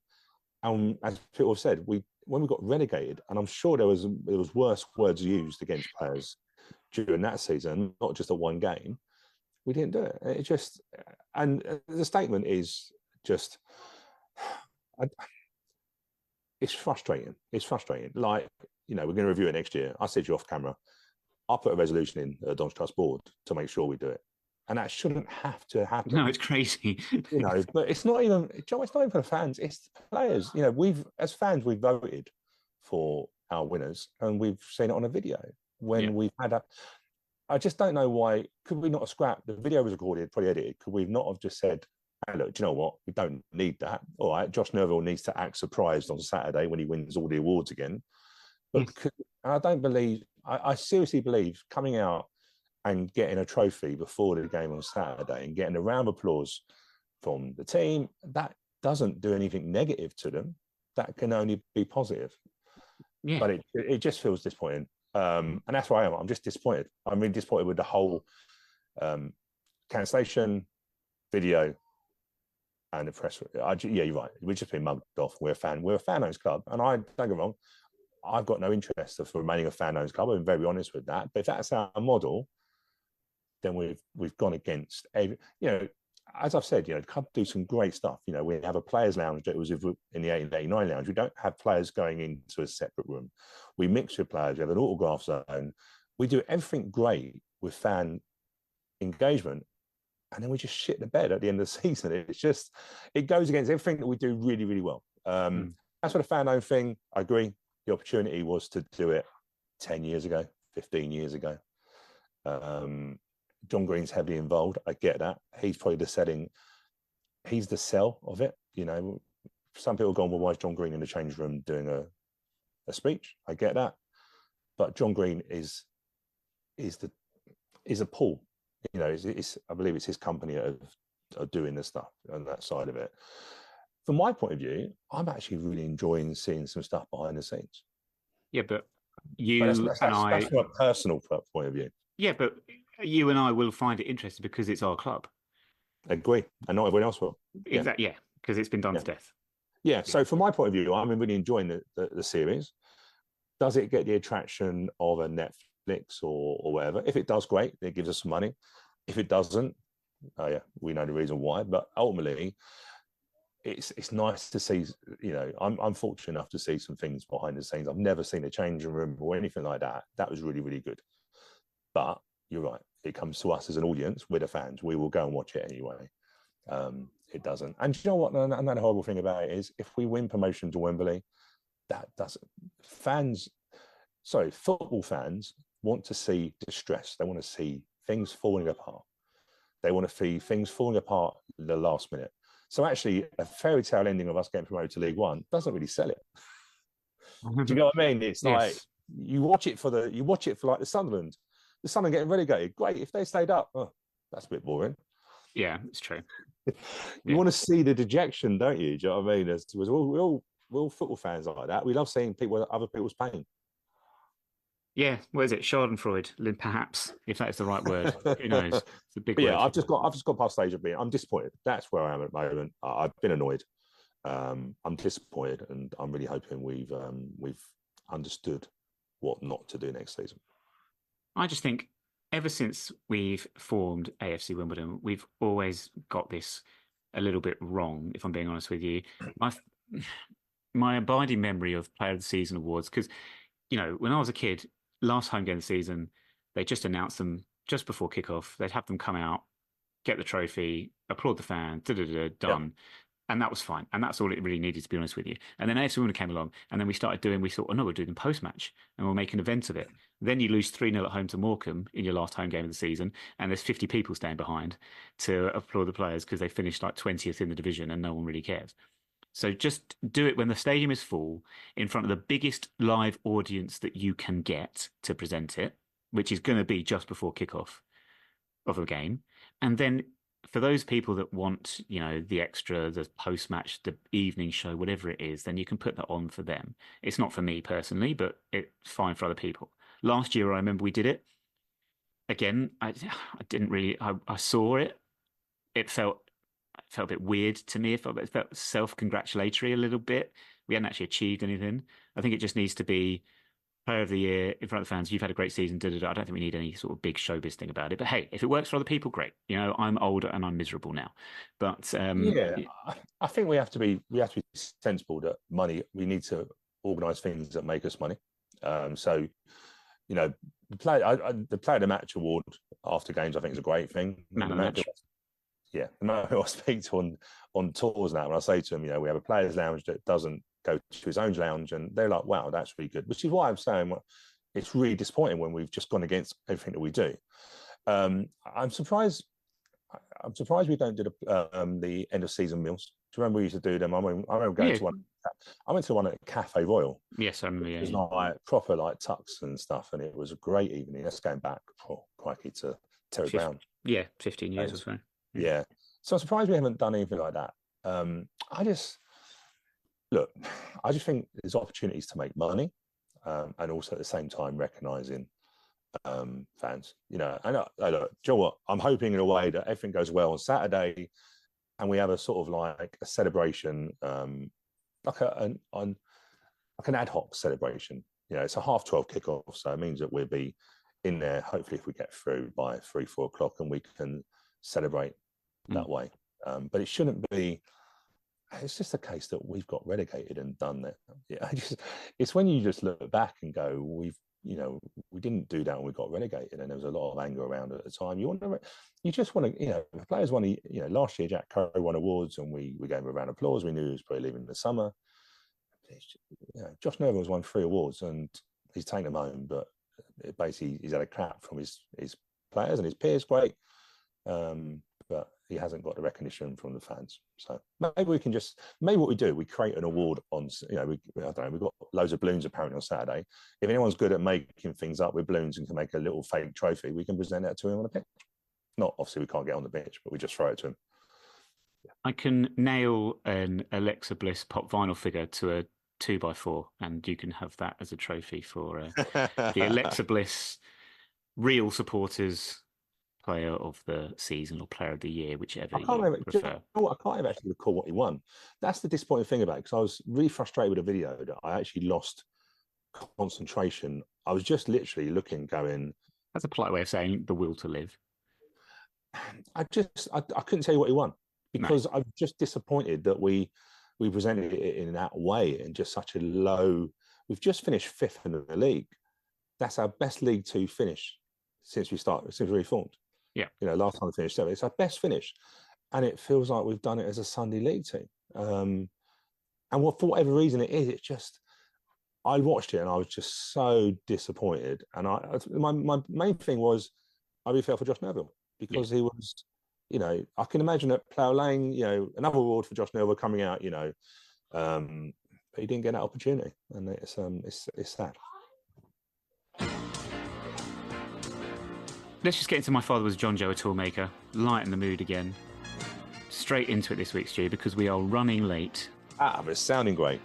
and as people have said, when we got relegated, and I'm sure there was worse words used against players during that season, not just at one game. We didn't do it. It just, and the statement is just, it's frustrating. It's frustrating. Like, we're going to review it next year. I said to you off camera, I'll put a resolution in the Don's Trust board to make sure we do it. And that shouldn't have to happen. No, it's crazy. But it's not even, it's not even for the fans, it's the players. As fans, we've voted for our winners and we've seen it on a video when we've had I just don't know why. Could we not have scrapped? The video was recorded, probably edited. Could we not have just said, hey, look, do you know what? We don't need that. All right, Josh Nerville needs to act surprised on Saturday when he wins all the awards again. But I don't believe, I seriously believe coming out and getting a trophy before the game on Saturday and getting a round of applause from the team, that doesn't do anything negative to them. That can only be positive. Yeah. But it just feels disappointing. And that's where I am. I'm just disappointed. I'm really disappointed with the whole cancellation, video, and the press. Yeah, you're right. We've just been mugged off. We're a fan-owned club. And I don't get me wrong, I've got no interest of remaining a fan-owned club. I'm very honest with that. But if that's our model, then we've gone against as I've said, the club do some great stuff. We have a players' lounge that was in the 89 lounge. We don't have players going into a separate room. We mix with players. We have an autograph zone. We do everything great with fan engagement, and then we just shit the bed at the end of the season. It goes against everything that we do really, really well. As for the fan-owned thing, I agree. The opportunity was to do it 10 years ago, 15 years ago. John Green's heavily involved. I get that. He's probably he's the sell of it. Some people have gone, well, why is John Green in the change room doing a speech? I get that. But John Green is a pull. I believe it's his company of doing the stuff and that side of it. From my point of view, I'm actually really enjoying seeing some stuff behind the scenes. Yeah, but that's from a personal point of view. Yeah, but you and I will find it interesting because it's our club. Agree, and not everyone else will. Exactly, yeah, because it's been done to death. Yeah, so from my point of view, I'm really enjoying the series. Does it get the attraction of a Netflix or whatever? If it does, great. It gives us some money. If it doesn't, we know the reason why. But ultimately, it's nice to see. I'm fortunate enough to see some things behind the scenes. I've never seen a changing room or anything like that. That was really, really good. But you're right. It comes to us as an audience. We're the fans. We will go and watch it anyway. It doesn't. And you know what? Another horrible thing about it is if we win promotion to Wembley, that doesn't. Football fans want to see distress. They want to see things falling apart. They want to see things falling apart in the last minute. So actually, a fairy tale ending of us getting promoted to League One doesn't really sell it. Do you know what I mean? It's like you watch it for like the Sunderland. The Sunderland getting relegated. Great. If they stayed up, that's a bit boring. Yeah, it's true. You want to see the dejection, don't you? Do you know what I mean? We're all football fans like that. We love seeing other people's pain. Yeah, what is it? Schadenfreude, perhaps, if that's the right word. Who knows? It's a big word. Yeah, I've just got past stage of being. I'm disappointed. That's where I am at the moment. I've been annoyed. I'm disappointed, and I'm really hoping we've understood what not to do next season. I just think ever since we've formed AFC Wimbledon, we've always got this a little bit wrong, if I'm being honest with you. My abiding memory of Player of the Season awards, because, when I was a kid, last home game of the season, they just announced them just before kickoff. They'd have them come out, get the trophy, applaud the fans, done. Yep. And that was fine. And that's all it really needed, to be honest with you. And then AFC Wimbledon came along, and then we thought, we'll do them post-match, and we'll make an event of it. Then you lose 3-0 at home to Morecambe in your last home game of the season, and there's 50 people staying behind to applaud the players because they finished like 20th in the division and no one really cares. So just do it when the stadium is full, in front of the biggest live audience that you can get to present it, which is going to be just before kickoff of a game. And then for those people that want, the extra, the post-match, the evening show, whatever it is, then you can put that on for them. It's not for me personally, but it's fine for other people. Last year, I remember we did it. Again, I didn't really, I saw it. It felt a bit weird to me. It felt self-congratulatory a little bit. We hadn't actually achieved anything. I think it just needs to be Player of the year in front of the fans. You've had a great season. I don't think we need any sort of big showbiz thing about it. But hey, if it works for other people, great. I'm older and I'm miserable now. But Yeah, I think we have to be sensible that money. We need to organise things that make us money. So, the player of the match award after games, I think, is a great thing. man of the match. Yeah, the man who I speak to on tours now, when I say to them, we have a players' lounge that doesn't go to his own lounge, and they're like, "Wow, that's really good." Which is why I'm saying it's really disappointing when we've just gone against everything that we do. I'm surprised. I'm surprised we don't do the end of season meals. Do you remember we used to do them? I remember going to one. I went to one at Cafe Royal. Yes, I remember. It was like proper like tucks and stuff, and it was a great evening. That's going back, crikey, to Terry Brown. Yeah, 15 years or so. Yeah. So I'm surprised we haven't done anything like that. I just think there's opportunities to make money, and also at the same time recognising fans. And look, do you know what? I'm hoping in a way that everything goes well on Saturday, and we have a sort of like a celebration, like an ad hoc celebration. It's a 12:30 kickoff, so it means that we'll be in there. Hopefully, if we get through by 3-4 o'clock, and we can celebrate that way. But it shouldn't be. It's just a case that we've got relegated and done that. Yeah, it's when you just look back and go, we didn't do that and we got relegated, and there was a lot of anger around at the time. You just want to, the players won. Last year Jack Curry won awards, and we gave him a round of applause. We knew he was probably leaving in the summer. Josh Neville's won 3 awards and he's taken them home, but basically he's had a crap from his players and his peers. Great. But he hasn't got the recognition from the fans. So maybe what we do, we create an award on, I don't know, we've got loads of balloons apparently on Saturday. If anyone's good at making things up with balloons and can make a little fake trophy, we can present that to him on the pitch. Not, obviously we can't get on the pitch, but we just throw it to him. I can nail an Alexa Bliss pop vinyl figure to a 2x4, and you can have that as a trophy for the Alexa Bliss Real Supporters Player of the Season or Player of the Year, whichever you prefer. I can't even actually recall what he won. That's the disappointing thing about it, because I was really frustrated with the video that I actually lost concentration. I was just literally looking, going... That's a polite way of saying the will to live. I couldn't tell you what he won, because I'm just disappointed that we presented it in that way, in just such a low... We've just finished 5th in the league. That's our best League 2 finish since we reformed. Yeah. Last time we finished 7th. It's our best finish. And it feels like we've done it as a Sunday League team. And for whatever reason it is, it's just... I watched it and I was just so disappointed. And my main thing was I really felt for Josh Neville, because he was... I can imagine at Meadow Lane, another award for Josh Neville coming out, but he didn't get that opportunity, and it's sad. Let's just get into My Father Was John Joe, a Toolmaker. Lighten the mood again. Straight into it this week, Stu, because we are running late. But it's sounding great.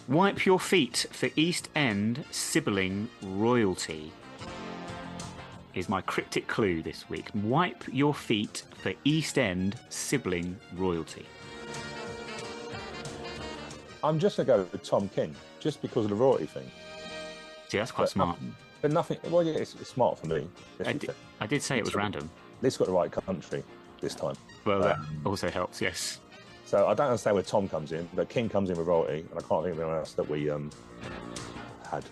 Wipe your feet for East End sibling royalty is my cryptic clue this week. Wipe your feet for East End sibling royalty. I'm just going to go with Tom King, just because of the royalty thing. See, that's quite smart. But nothing... Well, yeah, it's smart for me. I did say it was random. At least got the right country this time. Well, that also helps, yes. So I don't understand where Tom comes in, but King comes in with royalty, and I can't think of anyone else that we had...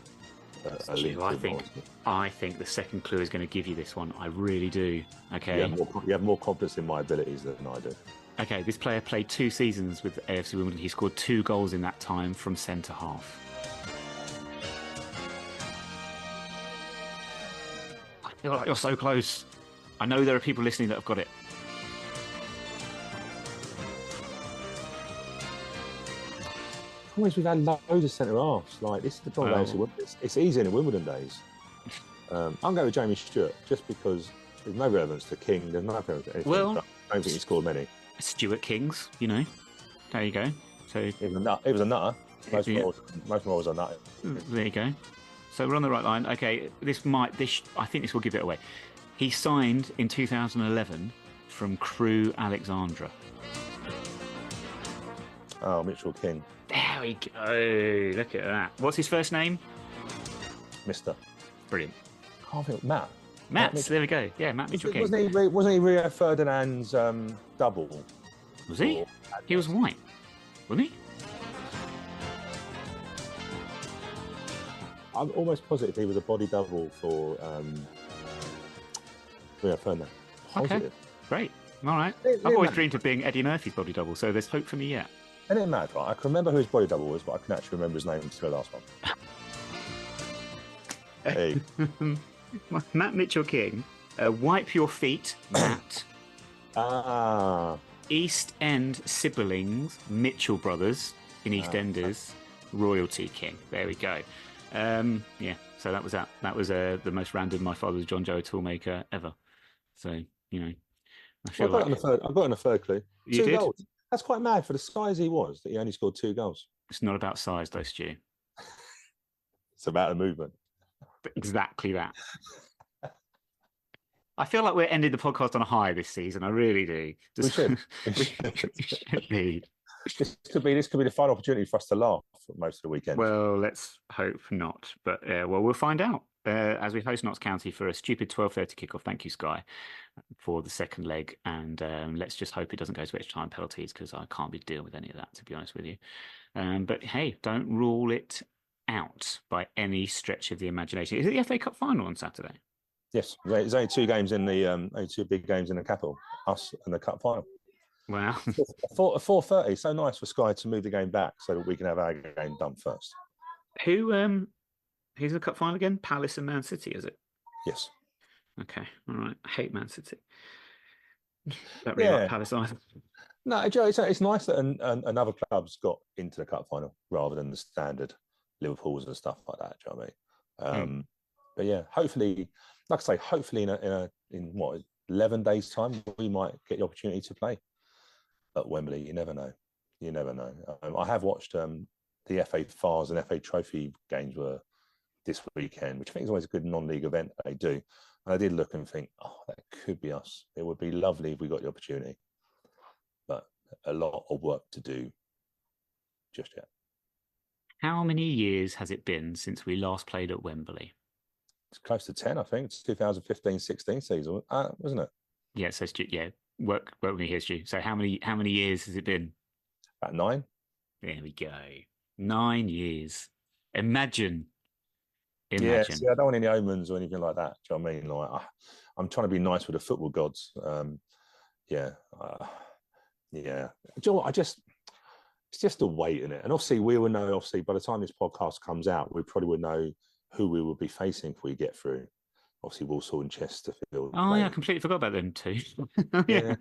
I think the second clue is going to give you this one. I really do. Okay. You have more confidence in my abilities than I do. Okay, this player played 2 seasons with AFC Wimbledon. He scored 2 goals in that time from centre half. I feel like you're so close. I know there are people listening that have got it. We've had loads of centre halves. Like, this is the problem. It's easy in the Wimbledon days. I'm going with Jamie Stewart, just because there's no relevance to King. There's no relevance to anything. Well, I don't think he scored many. Stuart Kings, There you go. So it was a nutter. Most more was a nutter. There you go. So we're on the right line. Okay, I think this will give it away. He signed in 2011 from Crewe Alexandra. Oh, Mitchell King. There we go. Look at that. What's his first name? Mister. Brilliant. I can't think. Matt. Matt, there we go. Yeah, Matt Mitchell-King. Wasn't he Rio Ferdinand's double? Was he? He was white, wasn't he? I'm almost positive he was a body double for Rio Ferdinand. Okay, great. All right. I've always dreamed of being Eddie Murphy's body double, so there's hope for me yet. Isn't it mad, right? I can remember who his body double was, but I can actually remember his name until the last one. Hey. Matt Mitchell-King, Wipe Your Feet, Matt. East End siblings, Mitchell brothers in EastEnders, Royalty King. There we go. Yeah, so that was that. That was the most random My Father Was John Joe Toolmaker ever. So, you know, I feel I got it on the third clue. You did? Goals. That's quite mad for the size he was, that he only scored 2 goals. It's not about size, though, Stu. It's about the movement. But exactly that. I feel like we're ending the podcast on a high this season. I really do. We should. We should be. This could be the final opportunity for us to laugh for most of the weekend. Well, let's hope not. But we'll find out as we host Notts County for a stupid 12:30 kickoff. Thank you, Sky, for the second leg, and let's just hope it doesn't go to extra time penalties, because I can't be dealing with any of that, to be honest with you. But hey, don't rule it out by any stretch of the imagination. Is it the FA Cup final on Saturday? Yes, there's only 2 games in the only 2 big games in the capital, us and the cup final. Wow. 4:30. So nice for Sky to move the game back so that we can have our game done first. Who's the cup final again? Palace and Man City, is it? Yes. Okay. All right. I hate Man City. Don't really like Palace either. No, Joe, it's nice that another club's got into the cup final rather than the standard Liverpool's and stuff like that. Do you know what I mean? But yeah, hopefully, like I say, hopefully in what, 11 days' time, we might get the opportunity to play at Wembley. You never know. You never know. I have watched the FA Fars and FA Trophy games were this weekend, which I think is always a good non-league event that they do. And I did look and think, oh, that could be us. It would be lovely if we got the opportunity. But a lot of work to do just yet. How many years has it been since we last played at Wembley? It's close to 10, I think. It's 2015-16 season, wasn't it? Yeah, so work with me here, Stu. So how many years has it been? About 9. There we go. 9 years. Imagine. Yeah, see, I don't want any omens or anything like that. Do you know what I mean? Like, I'm trying to be nice with the football gods. Yeah. Do you know what? it's just a wait, isn't it? And obviously, we will know, by the time this podcast comes out, we probably would know who we will be facing if we get through. Obviously, Walsall and Chesterfield. Oh, yeah, I completely forgot about them too. Yeah.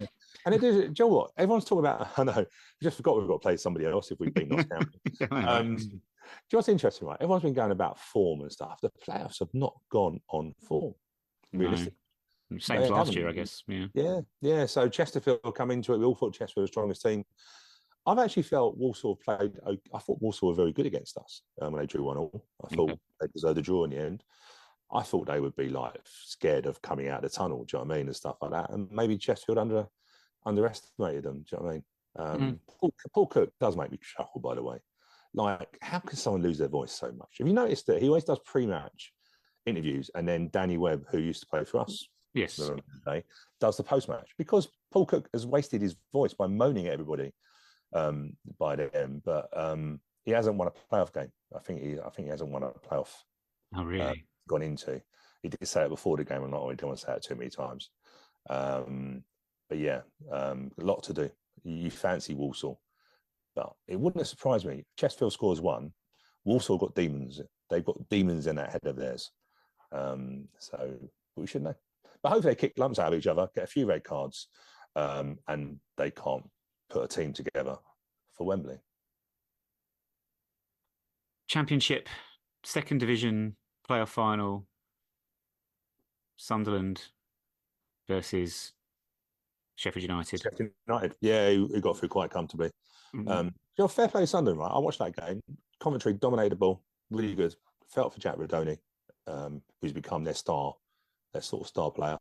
And it is, do you know what? Everyone's talking about, I know, we just forgot we've got to play somebody else if we beat Notts County. Do you know what's interesting, right? Everyone's been going about form and stuff. The playoffs have not gone on form, realistically. No. Same as last year, I guess. Yeah. So Chesterfield come into it. We all thought Chesterfield was the strongest team. I've actually felt Walsall played. I thought Walsall were very good against us when they drew 1-1. I thought they deserved the draw in the end. I thought they would be like scared of coming out of the tunnel. Do you know what I mean, and stuff like that. And maybe Chesterfield underestimated them. Do you know what I mean? Paul Cook does make me chuckle, by the way. Like, how can someone lose their voice so much? Have you noticed that he always does pre-match interviews, and then Danny Webb, who used to play for us, does the post-match, because Paul Cook has wasted his voice by moaning at everybody by them, but he hasn't won a playoff game. I think he hasn't won a playoff. Oh, really? Gone into. He did say it before the game, or not. I don't want to say it too many times. But yeah, a lot to do. You fancy Walsall, but it wouldn't have surprised me. Chesterfield scores 1. Walsall got demons. They've got demons in that head of theirs. So we should know. But hopefully they kick lumps out of each other, get a few red cards, and they can't put a team together for Wembley. Championship, second division, playoff final, Sunderland versus Sheffield United. Sheffield United, yeah, who got through quite comfortably. Fair play to Sunderland, right? I watched that game. Coventry dominated the ball, really good. Felt for Jack Rodoni, who's become their sort of star player.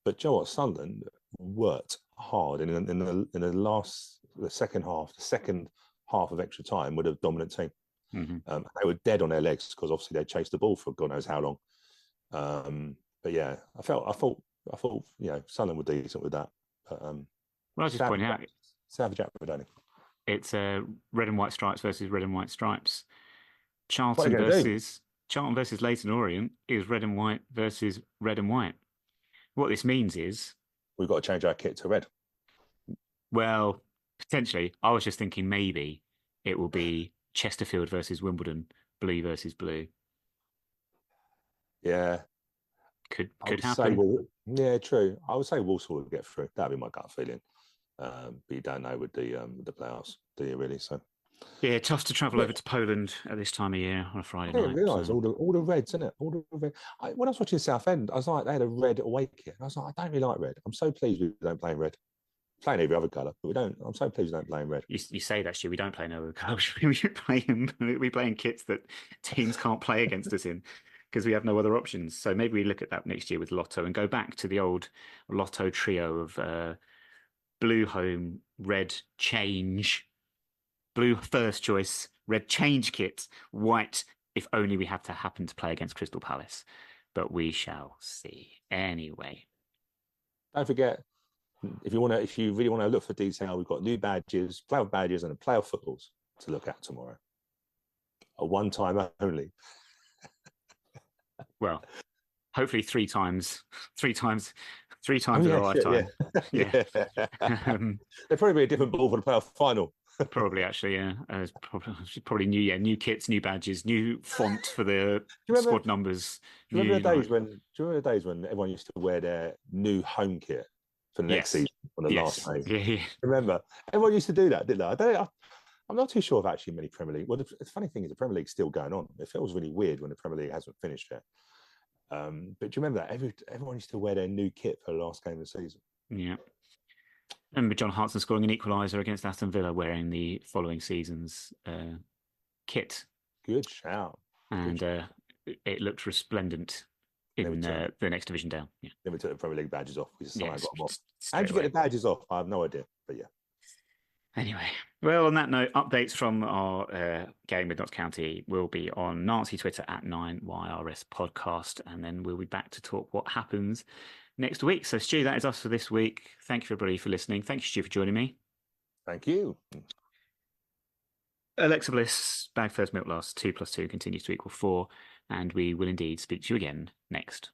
But Joe, what, Sunderland worked hard in the second half of extra time with a dominant team. They were dead on their legs because obviously they chased the ball for God knows how long. But yeah, I thought, Sunderland were decent with that. But well, I was just pointing out, Savage Jack, it's red and white stripes versus red and white stripes. what are Charlton they going to do? versus Leighton Orient is red and white versus red and white. What this means is We've got to change our kit to red. well, potentially. I was just thinking maybe it will be Chesterfield versus Wimbledon, blue versus blue. Yeah, Could say, happen. well, yeah, true. I would say Walsall would get through. That'd be my gut feeling. But you don't know with the playoffs, do you really? So Yeah, tough to travel over to Poland at this time of year on a Friday I didn't night. realise So. all the reds, isn't it? All the red. When I was watching Southend, I was like, they had a red away kit. I was like, I don't really like red. I'm so pleased we don't play in red. Playing every other colour, but we don't. I'm so pleased we don't play in red. You say that, Stu. We don't play no other colours. We play in kits that teams can't play against us in because we have no other options. So maybe we look at that next year with Lotto and go back to the old Lotto trio of blue home, red change, blue first choice, red change kit, white if only we have to happen to play against Crystal Palace. But we shall see. Anyway. Don't forget, if you really want to look for detail, we've got new badges, playoff badges, and playoff footballs to look at tomorrow. A one-time only. Well, hopefully three times in a lifetime. Yeah. There'll probably be a different ball for the playoff final. Probably, actually, yeah. Probably new kits, new badges, new font for the squad numbers. Do you remember the days when everyone used to wear their new home kit for the next season on the last day? Yeah. Remember, everyone used to do that, didn't they? I'm not too sure of actually many Premier League. Well, the funny thing is the Premier League's still going on. It feels really weird when the Premier League hasn't finished yet. But do you remember that everyone used to wear their new kit for the last game of the season? Yeah. I remember John Hartson scoring an equaliser against Aston Villa wearing the following season's kit. Good shout. And it looked resplendent in the next division down. Yeah. Then we took the Premier League badges off. How did you get the badges off? I have no idea, but yeah. Anyway, well, on that note, updates from our game with Notts County will be on Nazi Twitter at 9YRS Podcast, and then we'll be back to talk what happens next week. So, Stu, that is us for this week. Thank you, everybody, for listening. Thank you, Stu, for joining me. Thank you. Alexa Bliss, bag first, milk last, 2 + 2 continues to equal 4, and we will indeed speak to you again next